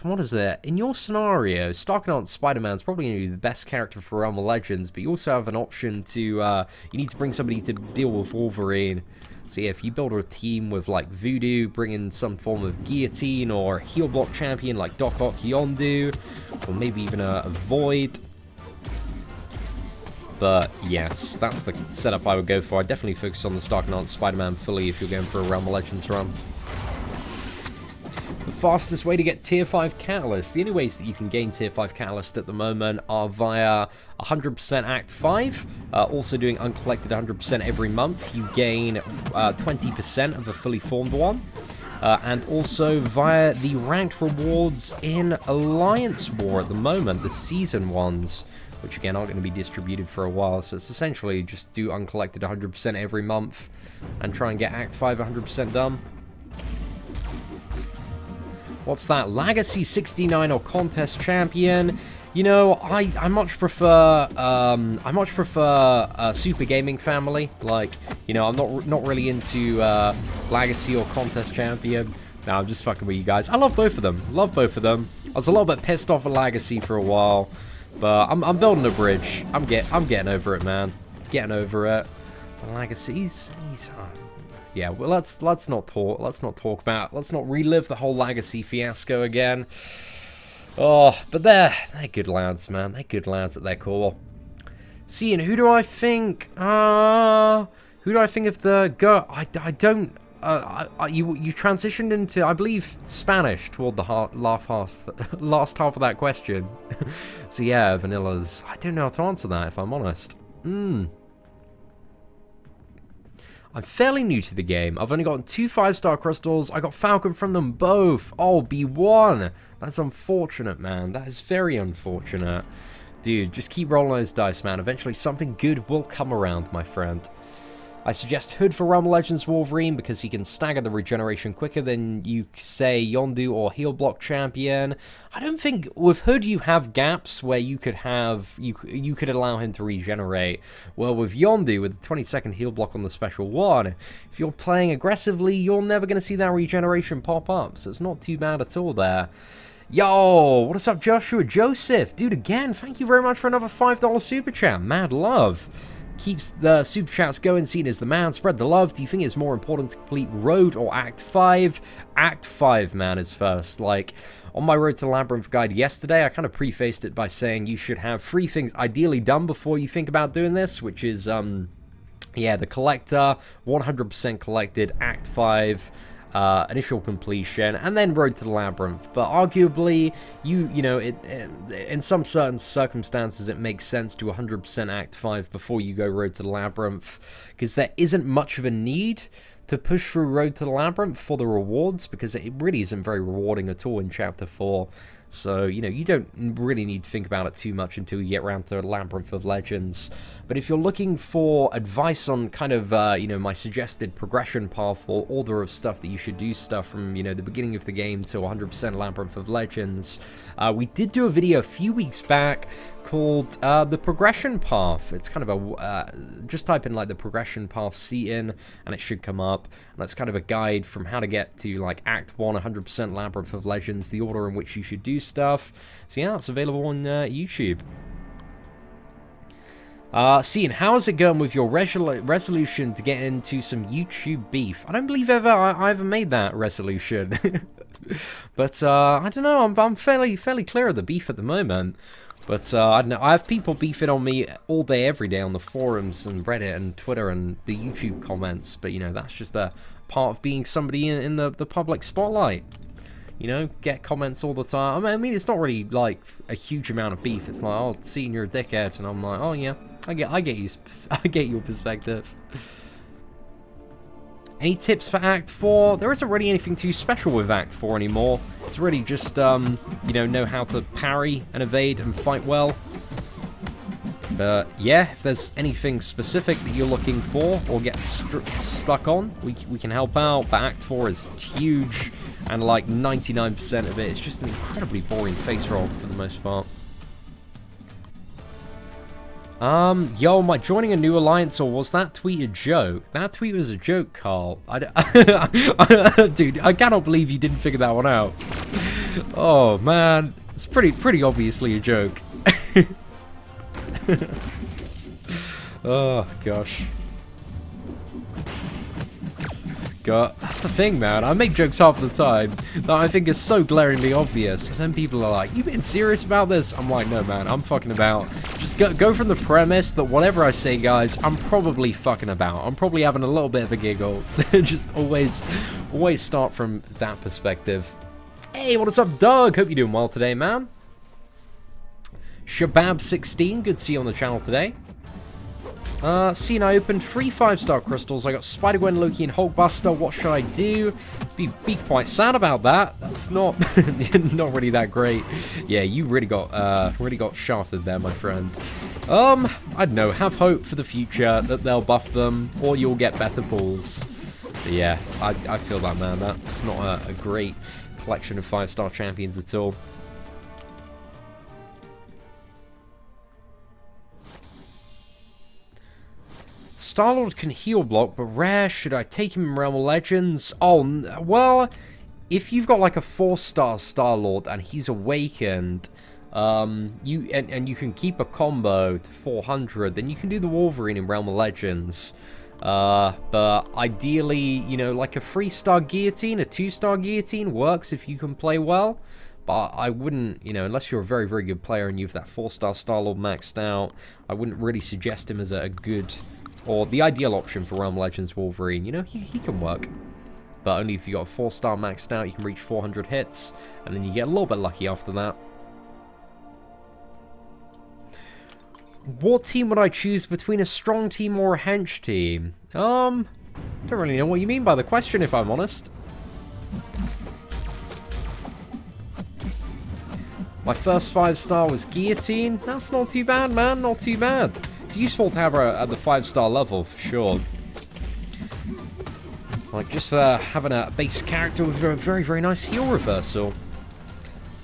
what is it? In your scenario, Starknaut Spider-Man's probably going to be the best character for Realm of Legends, but you also have an option to, you need to bring somebody to deal with Wolverine. So yeah, if you build a team with, like, Voodoo, bring in some form of Guillotine, or Heal Block champion like Doc Ock Yondu, or maybe even a Void. But yes, that's the setup I would go for. I'd definitely focus on the Starknaut Spider-Man fully if you're going for a Realm of Legends run. The fastest way to get Tier 5 Catalyst. The only ways that you can gain Tier 5 Catalyst at the moment are via 100% Act 5, also doing uncollected 100% every month. You gain 20% of a fully formed one. And also via the ranked rewards in Alliance War at the moment, the season ones, which again aren't going to be distributed for a while. So it's essentially just do uncollected 100% every month and try and get Act 5 100% done. What's that? Legacy 69 or Contest Champion? You know, I much prefer Super Gaming Family. Like, you know, I'm not really into Legacy or Contest Champion. No, I'm just fucking with you guys. I love both of them. Love both of them. I was a little bit pissed off at Legacy for a while, but I'm building a bridge. I'm getting over it, man. Getting over it. But Legacy's yeah, well, let's not relive the whole Legacy fiasco again. Oh, but they're good lads, man. They're good lads at their core. See, and who do I think? Who do I think of the go? I don't. You transitioned into, I believe, Spanish toward the last half of that question. So yeah, Vanilla's. I don't know how to answer that, if I'm honest. I'm fairly new to the game. I've only gotten 2 5-star crystals. I got Falcon from them both. Oh, B1. That's unfortunate, man. That is very unfortunate. Dude, just keep rolling those dice, man. Eventually something good will come around, my friend. I suggest Hood for Realm of Legends Wolverine because he can stagger the regeneration quicker than you say Yondu or Heal Block Champion. I don't think with Hood you have gaps where you could have you could allow him to regenerate. Well, with Yondu, with the 20-second Heal Block on the special one, if you're playing aggressively, you're never going to see that regeneration pop up. So it's not too bad at all there. Yo, what is up, Joshua Joseph? Dude, again, thank you very much for another $5 super chat. Mad love. keeps the super chats going. Seen as the man, spread the love. Do you think it's more important to complete Road or Act 5? Act 5, man, is first. Like, on my Road to the Labyrinth guide yesterday, I kind of prefaced it by saying you should have 3 things ideally done before you think about doing this, which is, yeah, the Collector, 100% collected, Act 5, initial completion, and then Road to the Labyrinth. But arguably, you know, in some certain circumstances, it makes sense to 100% Act 5 before you go Road to the Labyrinth, because there isn't much of a need to push through Road to the Labyrinth for the rewards, because it really isn't very rewarding at all in Chapter 4. So, you know, you don't really need to think about it too much until you get around to Labyrinth of Legends. But if you're looking for advice on kind of, you know, my suggested progression path or order of stuff that you should do stuff from, you know, the beginning of the game to 100% Labyrinth of Legends, we did do a video a few weeks back called the progression path. It's kind of a just type in like the progression path in and it should come up, and that's kind of a guide from how to get to like Act 1 100% Labyrinth of Legends, the order in which you should do stuff. So yeah, it's available on YouTube. Cian, how's it going with your resolution to get into some YouTube beef? I don't believe I ever made that resolution. But I don't know, I'm fairly clear of the beef at the moment. But I don't know, I have people beefing on me all day, every day on the forums and Reddit and Twitter and the YouTube comments. But, you know, that's just a part of being somebody in the public spotlight. You know, get comments all the time. I mean, it's not really, like, a huge amount of beef. It's like, oh, seeing you're a dickhead. And I'm like, oh, yeah, I get your perspective. Any tips for Act 4? There isn't really anything too special with Act 4 anymore. It's really just, you know how to parry and evade and fight well. But yeah, if there's anything specific that you're looking for or get stuck on, we can help out. But Act 4 is huge, and like 99% of it is just an incredibly boring face roll for the most part. Yo, am I joining a new alliance, or was that tweet a joke? That tweet was a joke, Carl. Dude, I cannot believe you didn't figure that one out. Oh, man. It's pretty obviously a joke. Oh, gosh. God, that's the thing, man. I make jokes half the time that I think is so glaringly obvious, and then people are like, "You being serious about this?" I'm like, "No, man. I'm fucking about." Just go from the premise that whatever I say, guys, I'm probably fucking about. I'm probably having a little bit of a giggle. Just always start from that perspective. Hey, what is up, Doug? Hope you're doing well today, man. Shabab16, good to see you on the channel today. Seeing I opened 3 5-star crystals. I got Spider-Gwen, Loki, and Hulkbuster. What should I do? Be quite sad about that. That's not not really that great. Yeah, you really got shafted there, my friend. I don't know. Have hope for the future that they'll buff them, or you'll get better pulls. But yeah, I feel that, man. That's not a great collection of 5-star champions at all. Star-Lord can heal block, but rare. Should I take him in Realm of Legends? Oh, well, if you've got like a 4-star Star-Lord and he's awakened, you can keep a combo to 400, then you can do the Wolverine in Realm of Legends. But ideally, you know, like a 3-star Guillotine, a 2-star Guillotine works if you can play well. But I wouldn't, you know, unless you're a very, very good player and you've that 4-star Star-Lord maxed out, I wouldn't really suggest him as a good... or the ideal option for Realm Legends Wolverine. You know, he can work. But only if you got a 4-star maxed out, you can reach 400 hits. And then you get a little bit lucky after that. What team would I choose between a strong team or a hench team? Don't really know what you mean by the question, if I'm honest. My first 5-star was Guillotine. That's not too bad, man. Not too bad. It's useful to have her at the 5-star level, for sure. Like, just for having a base character with a very, very nice heal reversal.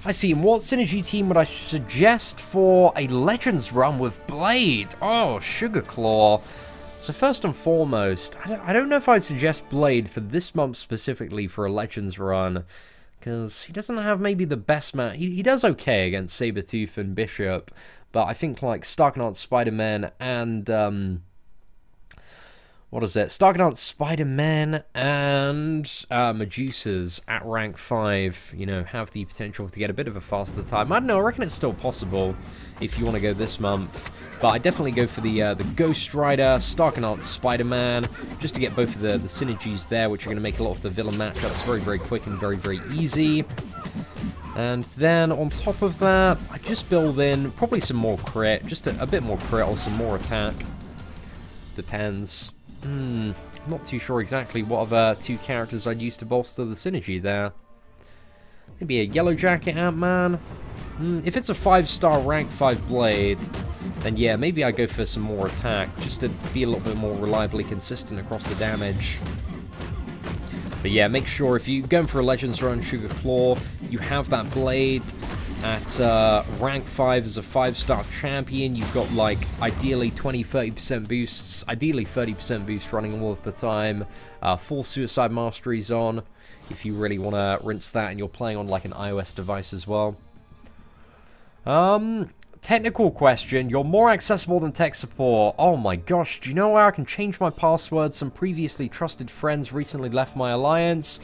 I see. What synergy team would I suggest for a Legends run with Blade? Oh, Sugar Claw. So first and foremost, I don't know if I'd suggest Blade for this month specifically for a Legends run. Because he doesn't have maybe the best match. He does okay against Sabretooth and Bishop. But I think like Starknot, Spider-Man, and What is it? Starknot, Spider-Man, and Medusas at rank 5, you know, have the potential to get a bit of a faster time. I don't know, I reckon it's still possible if you want to go this month. But I definitely go for the Ghost Rider, Starknot, Spider-Man, just to get both of the synergies there, which are going to make a lot of the villain matchups very, very quick and very, very easy. And then on top of that, I just build in probably some more crit, just a bit more crit or some more attack. Depends. Not too sure exactly what other 2 characters I'd use to bolster the synergy there. Maybe a Yellow Jacket Ant-Man. If it's a 5-star rank 5 blade, then yeah, maybe I go for some more attack, just to be a little bit more reliably consistent across the damage. But yeah, make sure if you're going for a Legends run Sugar Claw, you have that blade at rank 5 as a 5-star champion. You've got, like, ideally 20-30% boosts, ideally 30% boost running all of the time. Full Suicide Mastery's on, if you really want to rinse that and you're playing on, like, an iOS device as well. Technical question. You're more accessible than tech support. Oh my gosh, do you know where I can change my password? Some previously trusted friends recently left my alliance.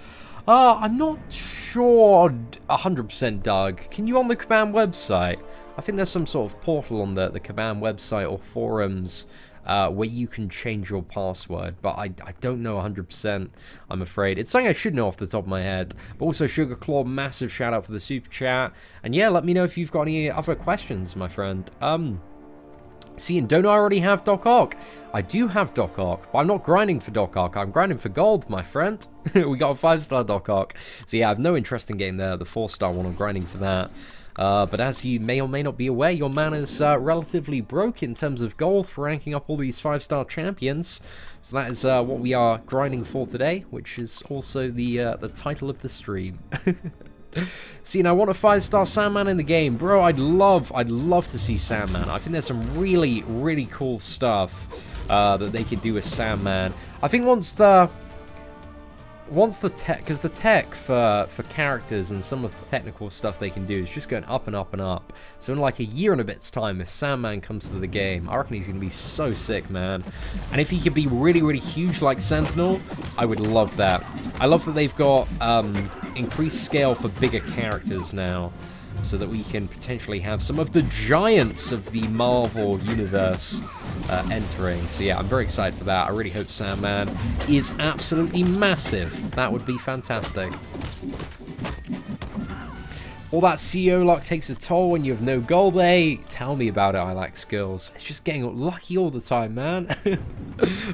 I'm not sure 100%, Doug. Can you on the Kabam website? I think there's some sort of portal on the Kabam website or forums where you can change your password, but I don't know 100%, I'm afraid. It's something I should know off the top of my head. But also, Sugar Claw, massive shout out for the super chat. And yeah, let me know if you've got any other questions, my friend. See, and don't I already have Doc Ock? I do have Doc Ock, but I'm not grinding for Doc Ock. I'm grinding for gold, my friend. We got a 5-star Doc Ock. So yeah, I have no interest in getting the 4-star one. I'm grinding for that. But as you may or may not be aware, your man is relatively broke in terms of gold for ranking up all these 5-star champions. So that is what we are grinding for today, which is also the title of the stream. See, and I want a 5-star Sandman in the game. Bro, I'd love to see Sandman. I think there's some really, really cool stuff that they could do with Sandman. I think once the tech, because the tech for characters and some of the technical stuff they can do is just going up and up and up. So in like a year and a bit's time, if Sandman comes to the game, I reckon he's going to be so sick, man. And if he could be really, really huge like Sentinel, I would love that. I love that they've got increased scale for bigger characters now, so that we can potentially have some of the giants of the Marvel universe entering. So yeah, I'm very excited for that. I really hope Sandman is absolutely massive. That would be fantastic. All that CEO luck takes a toll when you have no gold, eh? Tell me about it, I like skills. It's just getting lucky all the time, man.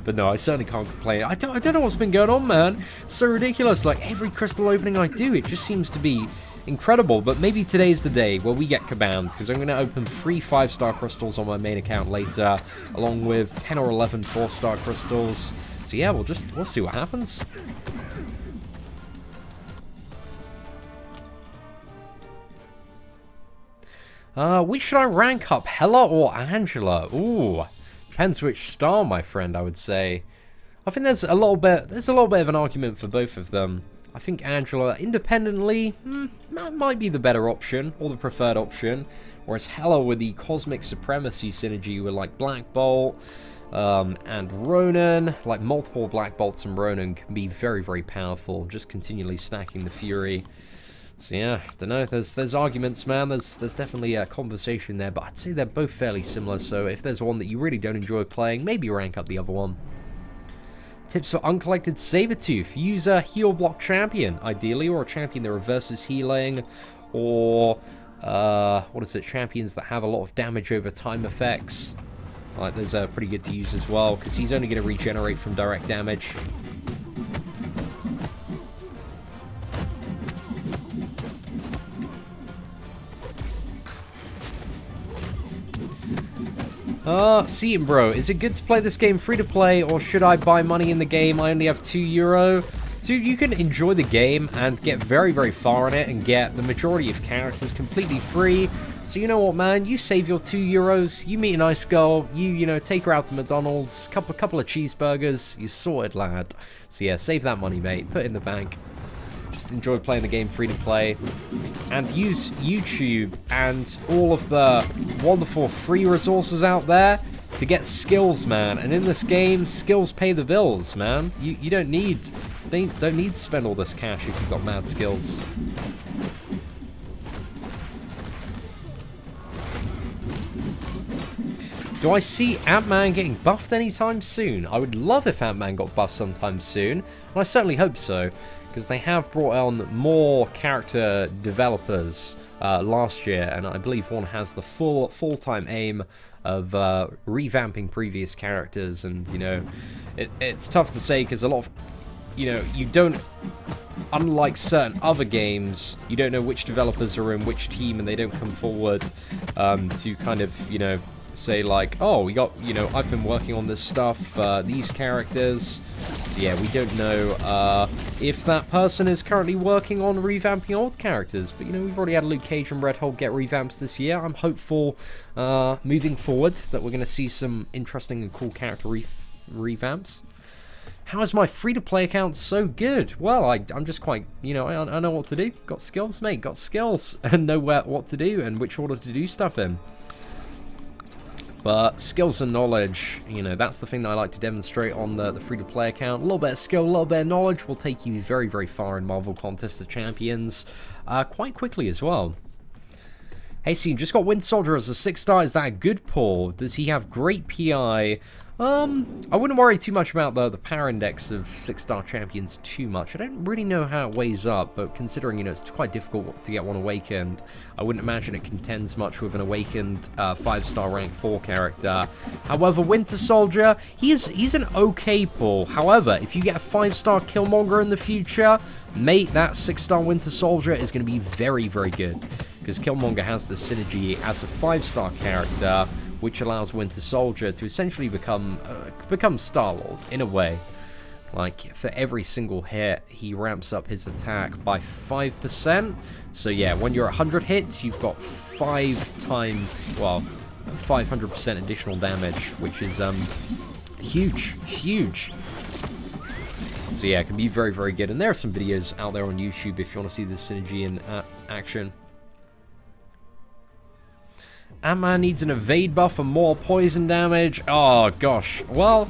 But no, I certainly can't complain. I don't know what's been going on, man. It's so ridiculous. Like, every crystal opening I do, it just seems to be incredible. But maybe today's the day where we get kabammed, because I'm going to open 3 5-star crystals on my main account later, along with 10 or 11 4-star crystals. So yeah, we'll see what happens. Which should I rank up, Hela or Angela? Ooh, depends which star, my friend, I would say. I think there's a little bit of an argument for both of them. I think Angela, independently, might be the better option, or the preferred option. Whereas Hela with the Cosmic Supremacy synergy with, like, Black Bolt and Ronan, like, multiple Black Bolts and Ronan can be very, very powerful, just continually stacking the Fury. So yeah, I don't know, there's arguments, man, there's definitely a conversation there, but I'd say they're both fairly similar, so if there's one that you really don't enjoy playing, maybe rank up the other one. Tips for uncollected Sabertooth. Use a heal block champion, ideally, or a champion that reverses healing, or, champions that have a lot of damage over time effects. Like, those are pretty good to use as well, because he's only going to regenerate from direct damage. Seaton bro, is it good to play this game free to play, or should I buy money in the game? I only have €2. Dude, you can enjoy the game and get very, very far in it and get the majority of characters completely free. So you know what, man? You save your €2, you meet a nice girl, you know, take her out to McDonald's, couple of cheeseburgers, you're sorted, lad. So yeah, save that money, mate. Put it in the bank. Just enjoy playing the game free to play, and use YouTube and all of the wonderful free resources out there to get skills, man. And in this game, skills pay the bills, man. You don't need to spend all this cash if you've got mad skills. Do I see Ant-Man getting buffed anytime soon? I would love if Ant-Man got buffed sometime soon, and I certainly hope so, because they have brought on more character developers last year, and I believe one has the full-time aim of revamping previous characters, and, you know, it's tough to say, because a lot of, you know, you don't, unlike certain other games, you don't know which developers are in which team, and they don't come forward to kind of, you know, say like, oh, we got, you know, I've been working on this stuff, these characters. So yeah, we don't know if that person is currently working on revamping old characters. But, you know, we've already had Luke Cage and Red Hulk get revamps this year. I'm hopeful moving forward that we're going to see some interesting and cool character revamps. How is my free-to-play account so good? Well, I'm just quite, you know, I know what to do. Got skills, mate, got skills. And know what to do and which order to do stuff in. But skills and knowledge, you know, that's the thing that I like to demonstrate on the free-to-play account. A little bit of skill, a little bit of knowledge will take you very, very far in Marvel Contest of Champions quite quickly as well. Hey, Steve, just got Winter Soldier as a 6-star. Is that a good pull? Does he have great PI? I wouldn't worry too much about the power index of 6-star champions too much. I don't really know how it weighs up, but considering, you know, it's quite difficult to get one awakened, I wouldn't imagine it contends much with an awakened 5-star rank 4 character. However, Winter Soldier, he's an okay pull. However, if you get a 5-star Killmonger in the future, mate, that 6-star Winter Soldier is going to be very, very good. Because Killmonger has the synergy as a 5-star character, which allows Winter Soldier to essentially become Star-Lord, in a way. Like, for every single hit, he ramps up his attack by 5%. So yeah, when you're at 100 hits, you've got 5 times, well, 500% additional damage, which is huge, huge. So yeah, it can be very, very good. And there are some videos out there on YouTube if you want to see this synergy in action. Ant-Man needs an evade buff and more poison damage. Oh, gosh. Well,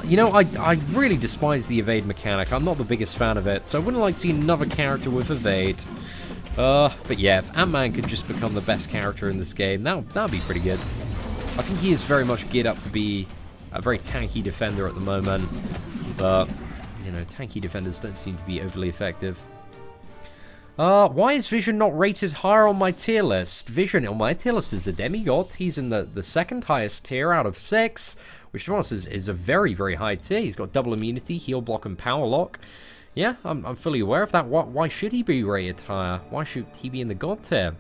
you know, I really despise the evade mechanic. I'm not the biggest fan of it, so I wouldn't like to see another character with evade. But yeah, if Ant-Man could just become the best character in this game, that'd be pretty good. I think he is very much geared up to be a very tanky defender at the moment, but, you know, tanky defenders don't seem to be overly effective. Why is Vision not rated higher on my tier list? Vision on my tier list is a demigod. He's in the second highest tier out of 6, which to be honest is a very, very high tier. He's got double immunity, heal block, and power lock. Yeah, I'm fully aware of that. Why should he be rated higher? Why should he be in the god tier?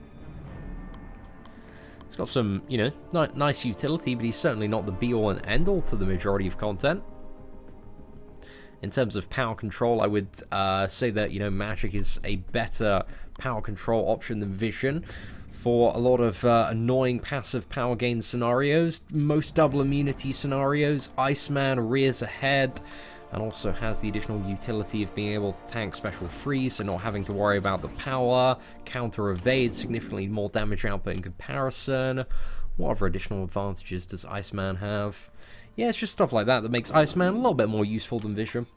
He's got some, you know, nice utility, but he's certainly not the be-all and end-all to the majority of content. In terms of power control, I would say that, you know, Magic is a better power control option than Vision for a lot of annoying passive power gain scenarios. Most double immunity scenarios, Iceman rears ahead and also has the additional utility of being able to tank special freeze, so not having to worry about the power, counter evade, significantly more damage output in comparison. What other additional advantages does Iceman have? Yeah, it's just stuff like that that makes Iceman a little bit more useful than Vision.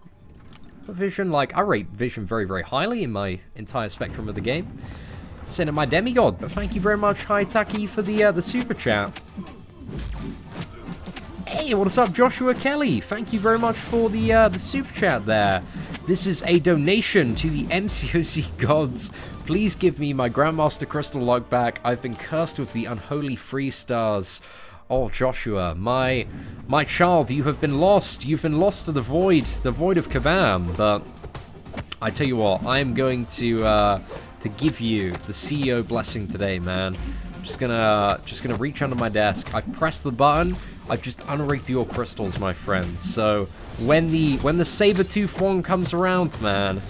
But Vision, like, I rate Vision very, very highly in my entire spectrum of the game. Send it my demigod, but thank you very much, Haitaki, for the super chat. Hey, what's up, Joshua Kelly? Thank you very much for the super chat there. This is a donation to the MCOC gods. Please give me my Grandmaster Crystal Luck back. I've been cursed with the unholy 3 stars. Oh, Joshua, my child, you have been lost. You've been lost to the void of Kabam. But I tell you what, I am going to give you the CEO blessing today, man. I'm just gonna reach under my desk. I've pressed the button. I've just unrigged your crystals, my friend. So when the Sabertooth one comes around, man,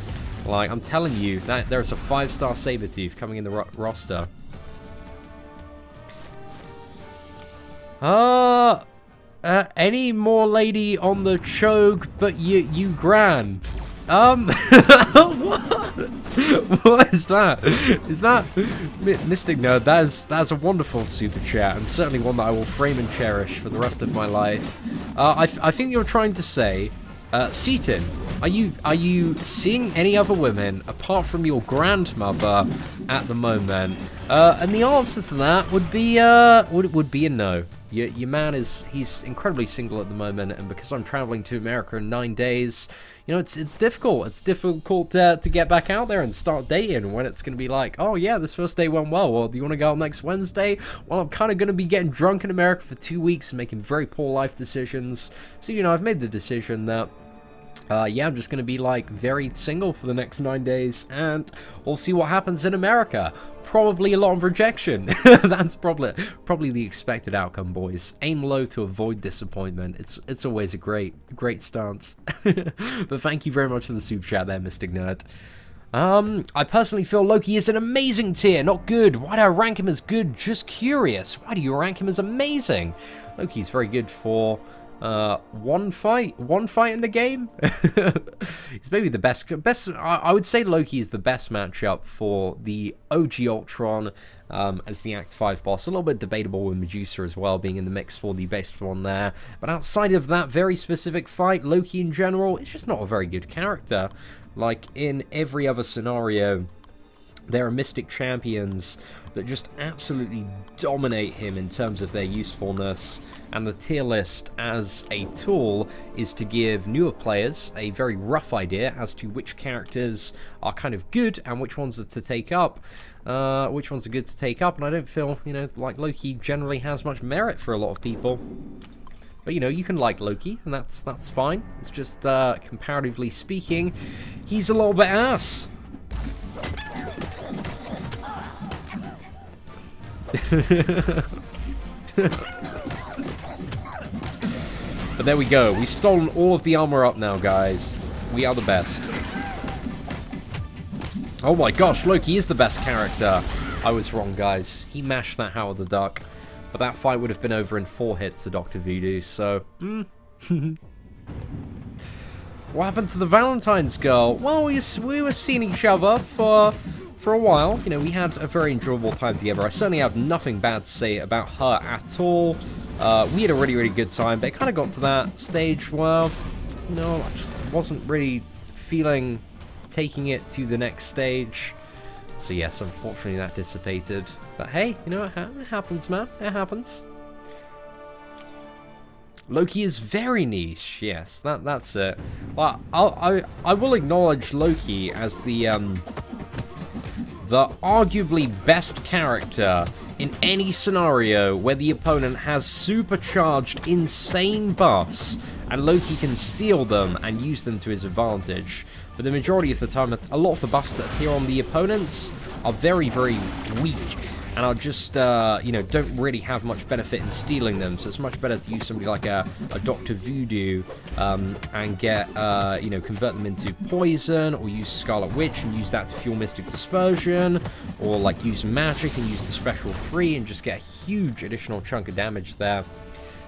like I'm telling you, that there's a 5-star Sabertooth coming in the roster. Any more lady on the choke but you gran? What? What is that? Is that Mystic Nerd? That's a wonderful super chat, and certainly one that I will frame and cherish for the rest of my life. I think you're trying to say, Seaton, are you seeing any other women apart from your grandmother at the moment? And the answer to that would be would be a no. Your man he's incredibly single at the moment, and because I'm traveling to America in 9 days, you know, it's difficult. It's difficult to get back out there and start dating when it's going to be like, oh yeah, this first day went well. Well, do you want to go out next Wednesday? Well, I'm kind of going to be getting drunk in America for 2 weeks and making very poor life decisions. So, you know, I've made the decision that yeah, I'm just going to be, like, very single for the next 9 days, and we'll see what happens in America. Probably a lot of rejection. That's probably the expected outcome, boys. Aim low to avoid disappointment. It's always a great stance. But thank you very much for the super chat there, Mystic Nerd. I personally feel Loki is an amazing tier, not good. Why do I rank him as good? Just curious. Why do you rank him as amazing? Loki's very good for... one fight in the game. It's maybe the best. I would say Loki is the best matchup for the OG Ultron as the Act 5 boss. A little bit debatable with Medusa as well being in the mix for the base one there. But outside of that very specific fight, Loki in general is just not a very good character. Like in every other scenario, there are Mystic champions that just absolutely dominate him in terms of their usefulness, and the tier list as a tool is to give newer players a very rough idea as to which characters are kind of good and which ones are to take up, which ones are good to take up, and I don't feel, you know, like Loki generally has much merit for a lot of people. But, you know, you can like Loki, and that's fine. It's just, comparatively speaking, he's a little bit ass. But there we go. We've stolen all of the armor up now, guys. We are the best. Oh my gosh, Loki is the best character. I was wrong, guys. He mashed that Howard the Duck. But that fight would have been over in 4 hits for Dr. Voodoo, so... What happened to the Valentine's girl? Well, we were seeing each other for a while. You know, we had a very enjoyable time together. I certainly have nothing bad to say about her at all. We had a really good time, but it kind of got to that stage where, you know, I just wasn't really feeling taking it to the next stage. So yes, unfortunately that dissipated. But hey, you know, it happens, man. It happens. Loki is very niche. Yes, that's it. Well, I will acknowledge Loki as the arguably best character in any scenario where the opponent has supercharged insane buffs and Loki can steal them and use them to his advantage. But the majority of the time, a lot of the buffs that appear on the opponents are very weak, and are just, you know, don't really have much benefit in stealing them, so it's much better to use somebody like a Dr. Voodoo, and get, you know, convert them into poison, or use Scarlet Witch and use that to fuel Mystic Dispersion, or, like, use magic and use the special free and just get a huge additional chunk of damage there.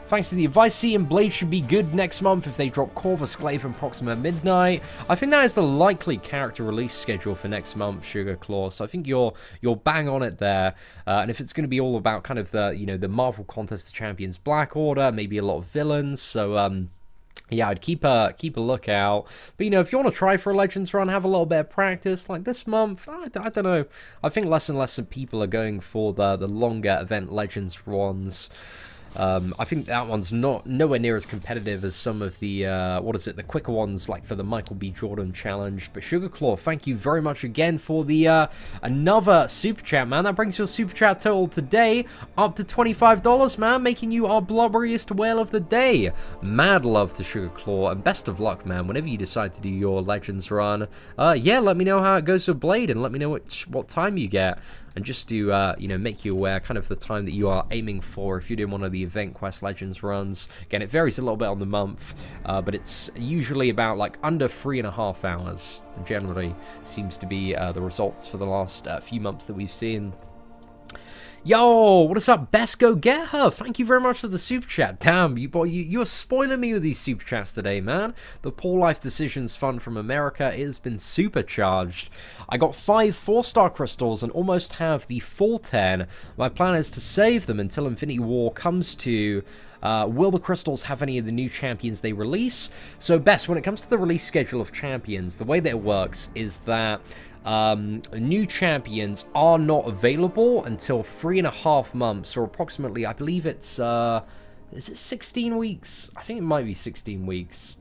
Thanks to the advice, C and Blade should be good next month if they drop Corvus Glaive and Proxima Midnight. I think that is the likely character release schedule for next month, Sugar Claw. So I think you're bang on it there. And if it's going to be all about kind of the, you know, the Marvel Contest of Champions Black Order, maybe a lot of villains. So yeah, I'd keep a lookout. But, you know, if you want to try for a Legends run, have a little bit of practice. Like this month, I don't know. I think less and less people are going for the longer event Legends runs. I think that one's nowhere near as competitive as some of the, the quicker ones, like for the Michael B. Jordan Challenge. But Sugarclaw, thank you very much again for the, another Super Chat, man. That brings your Super Chat total today up to $25, man, making you our blubberiest whale of the day. Mad love to Sugarclaw, and best of luck, man, whenever you decide to do your Legends run. Yeah, let me know how it goes with Blade, and let me know what time you get. And just to, you know, make you aware kind of the time that you are aiming for if you're doing one of the Event Quest Legends runs. Again, it varies a little bit on the month, but it's usually about, like, under 3.5 hours. Generally seems to be the results for the last few months that we've seen. Yo, what is up? Best go get her. Thank you very much for the super chat. Damn, you're spoiling me with these super chats today, man. The Poor Life Decisions Fund from America has been supercharged. I got 5 4-star crystals and almost have the full 10. My plan is to save them until Infinity War comes to... will the crystals have any of the new champions they release? So, Best, when it comes to the release schedule of champions, the way that it works is that new champions are not available until 3.5 months, or approximately, I believe it's, is it 16 weeks? I think it might be 16 weeks.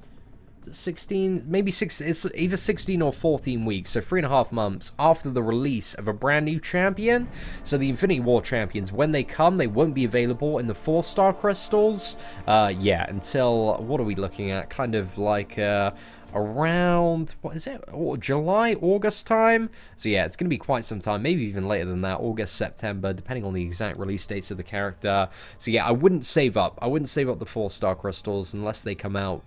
16, maybe 6, it's either 16 or 14 weeks, so 3.5 months after the release of a brand new champion. So the Infinity War champions, when they come, they won't be available in the 4-star crystals, yeah, until, what are we looking at, kind of like, around, what is it, July, August time? So yeah, it's going to be quite some time, maybe even later than that, August, September, depending on the exact release dates of the character. So yeah, I wouldn't save up the 4-star crystals unless they come out,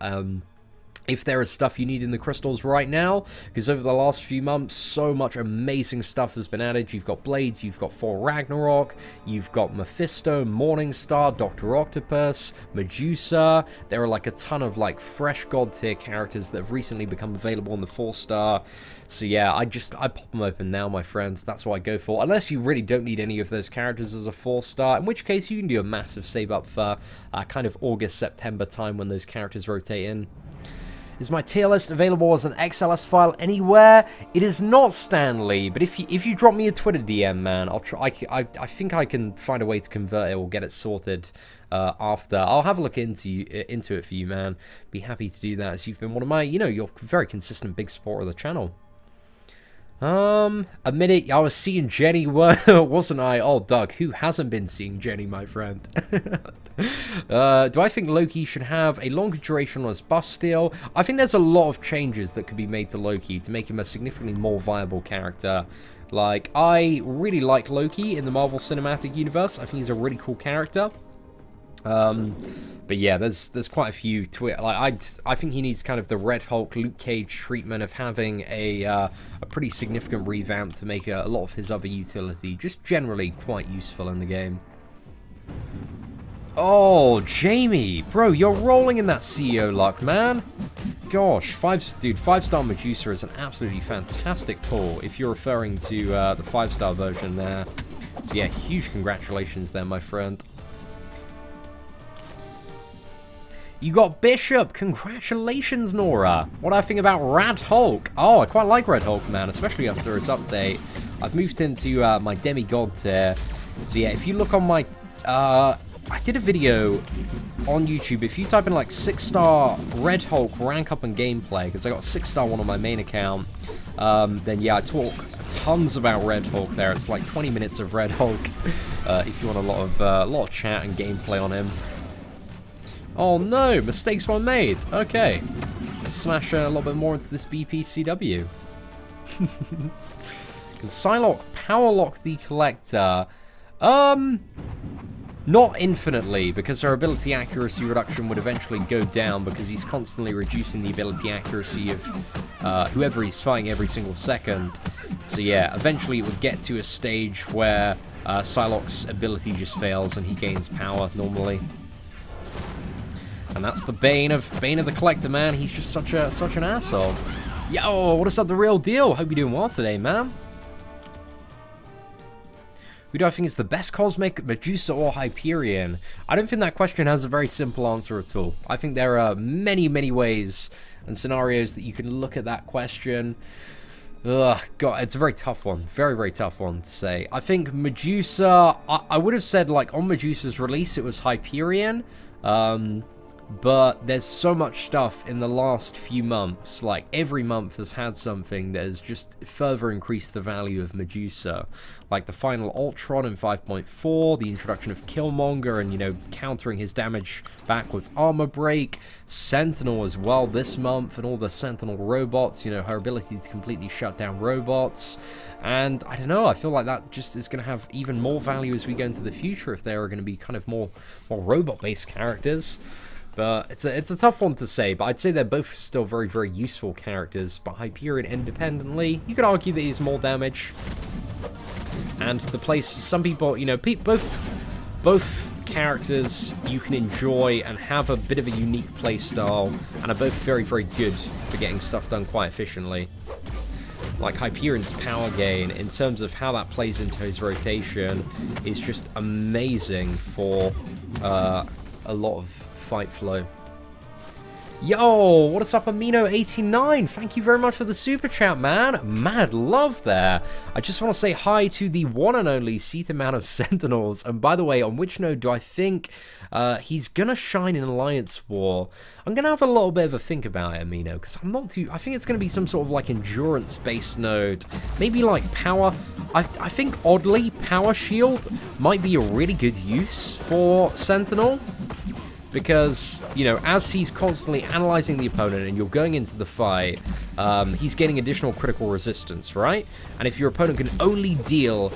if there is stuff you need in the crystals right now, because over the last few months, so much amazing stuff has been added. You've got Blades, you've got Thor Ragnarok, you've got Mephisto, Morningstar, Dr. Octopus, Medusa. There are like a ton of like fresh god tier characters that have recently become available in the 4-star. So yeah, I pop them open now, my friends. That's what I go for. Unless you really don't need any of those characters as a 4-star, in which case you can do a massive save up for kind of August, September time when those characters rotate in. Is my tier list available as an XLS file anywhere? It is not, Stanley, but if you drop me a Twitter DM, man, I'll try. I think I can find a way to convert it or get it sorted after. I'll have a look into it for you, man. Be happy to do that, as you've been one of my, you know, you're a very consistent big supporter of the channel. Admit it, I was seeing Jenny, wasn't I? Oh, Doug, who hasn't been seeing Jenny, my friend? Do I think Loki should have a longer duration on his buff steal? I think there's a lot of changes that could be made to Loki to make him a significantly more viable character. Like, I really like Loki in the Marvel Cinematic Universe. I think he's a really cool character. But yeah, there's quite a few I think he needs kind of the Red Hulk, Luke Cage treatment of having a pretty significant revamp to make a lot of his other utility just generally quite useful in the game. Oh, Jamie, bro, you're rolling in that CEO luck, man. Gosh, 5-star Medusa is an absolutely fantastic pull if you're referring to the 5-star version there. So yeah, huge congratulations there, my friend. You got Bishop! Congratulations, Nora! What do I think about Red Hulk? Oh, I quite like Red Hulk, man, especially after his update. I've moved into my demigod tier. So yeah, if you look on my... I did a video on YouTube. If you type in like 6-star Red Hulk rank up and gameplay, because I got a 6-star one on my main account, then yeah, I talk tons about Red Hulk there. It's like 20 minutes of Red Hulk if you want a lot of chat and gameplay on him. Oh no, mistakes were made. Okay. Let's smash a little bit more into this BPCW. Can Psylocke powerlock the Collector? Not infinitely, because her ability accuracy reduction would eventually go down because he's constantly reducing the ability accuracy of whoever he's fighting every single second. So yeah, eventually it would get to a stage where Psylocke's ability just fails and he gains power normally. And that's the bane of the Collector, man. He's just such an asshole. Yo, what is up, the real deal? Hope you're doing well today, man. Who do I think is the best cosmic, Medusa or Hyperion? I don't think that question has a very simple answer at all. I think there are many, many ways and scenarios that you can look at that question. Ugh, God, it's a very tough one. Very, very tough one to say. I think Medusa, I would have said, like, on Medusa's release, it was Hyperion. But there's so much stuff in the last few months, like every month has had something that has just further increased the value of Medusa. Like the final Ultron in 5.4, the introduction of Killmonger and, you know, countering his damage back with Armor Break, Sentinel as well this month, and all the Sentinel robots, you know, her ability to completely shut down robots. And I don't know, I feel like that just is going to have even more value as we go into the future if there are going to be kind of more robot-based characters. But it's a tough one to say, but I'd say they're both still very, very useful characters. But Hyperion independently, you could argue that he's more damage. And the place, some people, you know, both characters you can enjoy and have a bit of a unique play style, and are both very, very good for getting stuff done quite efficiently. Like Hyperion's power gain, in terms of how that plays into his rotation, is just amazing for a lot of fight flow. Yo, what is up, Amino89? Thank you very much for the super chat, man. Mad love there. I just want to say hi to the one and only Seated Man of Sentinels. And by the way, on which node do I think he's gonna shine in Alliance War? I'm gonna have a little bit of a think about it, Amino, because I'm not too... I think it's gonna be some sort of like endurance-based node. Maybe like power... I think, oddly, Power Shield might be a really good use for Sentinel. Because, you know, as he's constantly analyzing the opponent and you're going into the fight, he's getting additional critical resistance, right? And if your opponent can only deal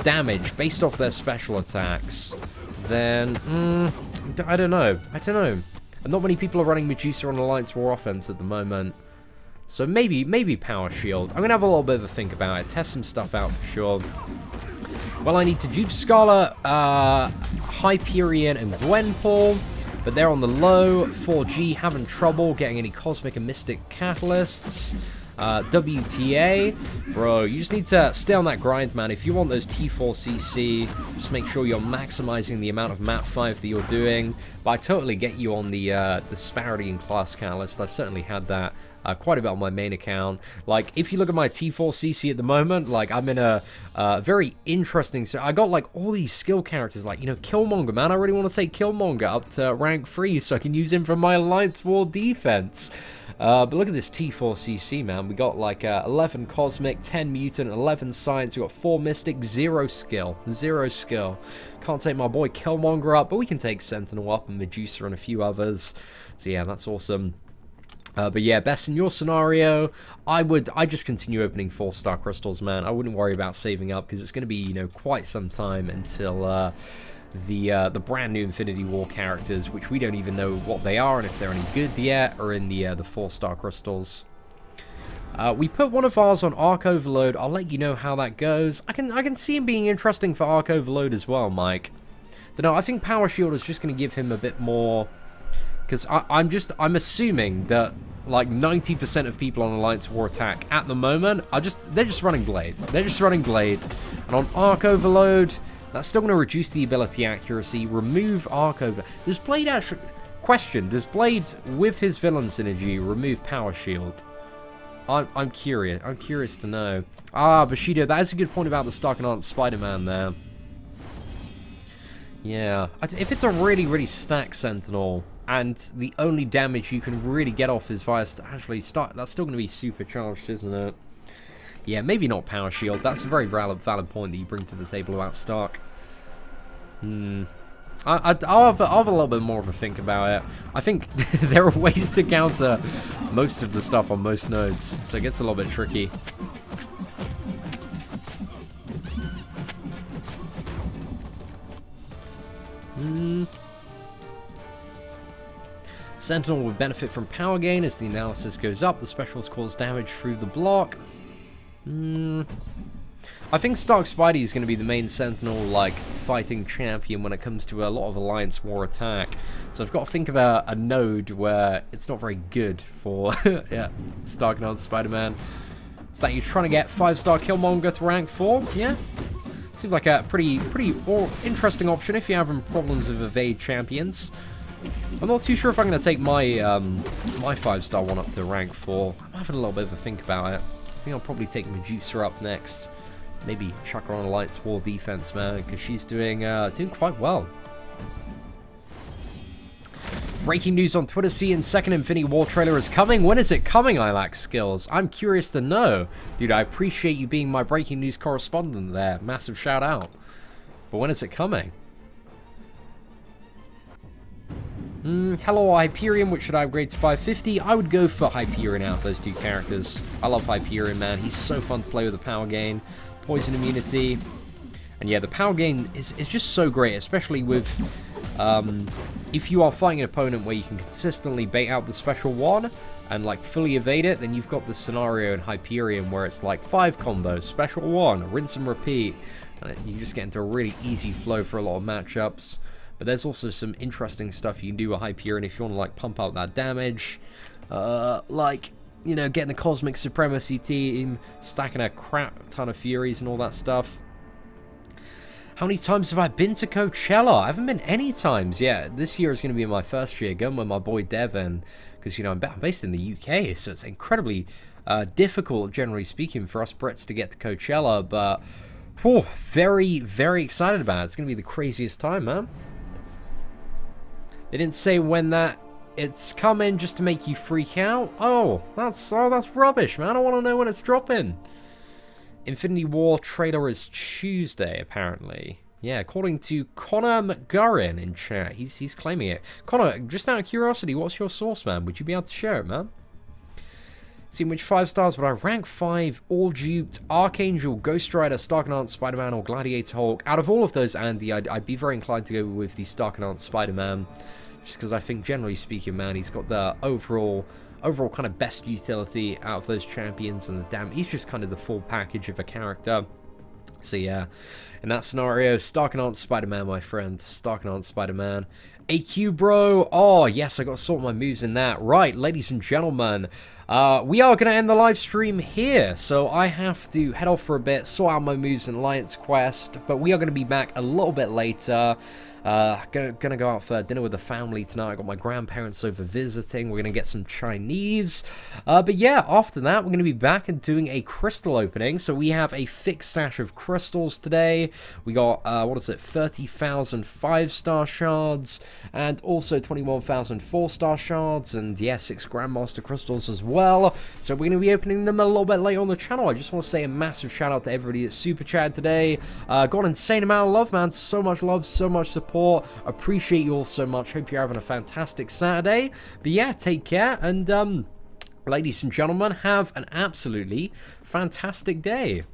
damage based off their special attacks, then, I don't know. And not many people are running Medusa on Alliance War offense at the moment. So maybe Power Shield. I'm going to have a little bit of a think about it, test some stuff out for sure. Well, I need to dupe Scarlet, Hyperion, and Gwenpool. But they're on the low. 4G having trouble getting any Cosmic and Mystic Catalysts. WTA. Bro, you just need to stay on that grind, man. If you want those T4CC, just make sure you're maximizing the amount of map 5 that you're doing. But I totally get you on the disparity in class catalyst. I've certainly had that quite a bit on my main account. Like, if you look at my T4CC at the moment, like, I'm in a very interesting... So I got, like, all these skill characters, like, you know, Killmonger, man. I really want to take Killmonger up to rank 3 so I can use him for my Alliance War defense. But look at this T4CC, man. We got, like, 11 Cosmic, 10 Mutant, 11 Science. We got 4 Mystic, 0 Skill. 0 Skill. Can't take my boy Killmonger up, but we can take Sentinel up and Medusa and a few others. So, yeah, that's awesome. But yeah, best in your scenario, I just continue opening 4-star crystals, man. I wouldn't worry about saving up, because it's going to be, you know, quite some time until the brand new Infinity War characters, which we don't even know what they are and if they're any good yet, are in the 4-star crystals. We put one of ours on Arc Overload. I'll let you know how that goes. I can see him being interesting for Arc Overload as well, Mike. Don't know, I think Power Shield is just going to give him a bit more... Because I'm assuming that like 90% of people on Alliance War Attack at the moment are they're just running Blade. They're just running Blade. And on Arc Overload, that's still going to reduce the ability accuracy, remove Arc Over. Does Blade actually... Question, does Blade, with his villain synergy, remove Power Shield? I'm curious. I'm curious to know. Ah, Bushido, that is a good point about the Stark and Aunt Spider-Man there. Yeah. If it's a really, really stacked Sentinel... And the only damage you can really get off is via... Actually, that's still going to be supercharged, isn't it? Yeah, maybe not Power Shield. That's a very valid point that you bring to the table about Stark. I'll have a little bit more of a think about it. I think there are ways to counter most of the stuff on most nodes, so it gets a little bit tricky. Sentinel would benefit from power gain as the analysis goes up. The specials cause damage through the block. I think Stark Spidey is going to be the main Sentinel, like, fighting champion when it comes to a lot of Alliance War Attack. So I've got to think of a node where it's not very good for yeah, Stark and Spider-Man. Is that you're trying to get 5-star Killmonger to rank 4? Yeah. Seems like a pretty interesting option if you're having problems with evade champions. I'm not too sure if I'm going to take my my 5-star one up to rank 4. I'm having a little bit of a think about it. I think I'll probably take Medusa up next. Maybe chuck her on Alliance War defense, man, because she's doing quite well. Breaking news on Twitter, seeing second Infinity War trailer is coming. When is it coming, Ilax Skills? I'm curious to know. Dude, I appreciate you being my breaking news correspondent there. Massive shout out. But when is it coming? Hello, Hyperion. Which should I upgrade to 550? I would go for Hyperion out of those two characters. I love Hyperion, man. He's so fun to play with the power gain, poison immunity. And yeah, the power gain is just so great, especially with... if you are fighting an opponent where you can consistently bait out the special one, and like fully evade it, then you've got the scenario in Hyperion where it's like 5 combos, special 1, rinse and repeat, and you just get into a really easy flow for a lot of matchups. But there's also some interesting stuff you can do with Hyperion if you want to like pump out that damage, like, you know, getting the Cosmic Supremacy team, stacking a crap ton of Furies and all that stuff. How many times have I been to Coachella? I haven't been any times yet. This year is going to be my first year going with my boy Devin, because, you know, I'm based in the UK, so it's incredibly difficult, generally speaking, for us Brits to get to Coachella, but whew, very, very excited about it. It's going to be the craziest time, man. They didn't say when that it's coming just to make you freak out. Oh, that's rubbish, man. I want to know when it's dropping. Infinity War trailer is Tuesday, apparently. Yeah, according to Connor McGurrin in chat, he's claiming it. Connor, just out of curiosity, what's your source, man? Would you be able to share it, man? See which 5 stars would I rank 5? All duped, Archangel, Ghost Rider, Stark-Enhanced Spider-Man, or Gladiator Hulk. Out of all of those, Andy, I'd be very inclined to go with the Stark-Enhanced Spider-Man, just because I think, generally speaking, man, he's got the overall kind of best utility out of those champions, and he's just kind of the full package of a character. So yeah, in that scenario, Stark-Enhanced Spider-Man, my friend. Stark-Enhanced Spider-Man. AQ, bro. Oh, yes, I got to sort my moves in that. Right, ladies and gentlemen, we are going to end the live stream here. So I have to head off for a bit, sort out my moves in Alliance Quest. But we are going to be back a little bit later. Gonna go out for dinner with the family tonight. I got my grandparents over visiting. We're gonna get some Chinese. But yeah, after that, we're gonna be back and doing a crystal opening. So we have a fixed stash of crystals today. We got, what is it, 30,000 5-star shards, and also 21,000 4-star shards, and yeah, 6 Grandmaster crystals as well. So we're gonna be opening them a little bit later on the channel. I just want to say a massive shout out to everybody that super chatted today. Got an insane amount of love, man. So much love, so much support. Appreciate you all so much. Hope you're having a fantastic Saturday. But yeah, take care, and ladies and gentlemen, have an absolutely fantastic day.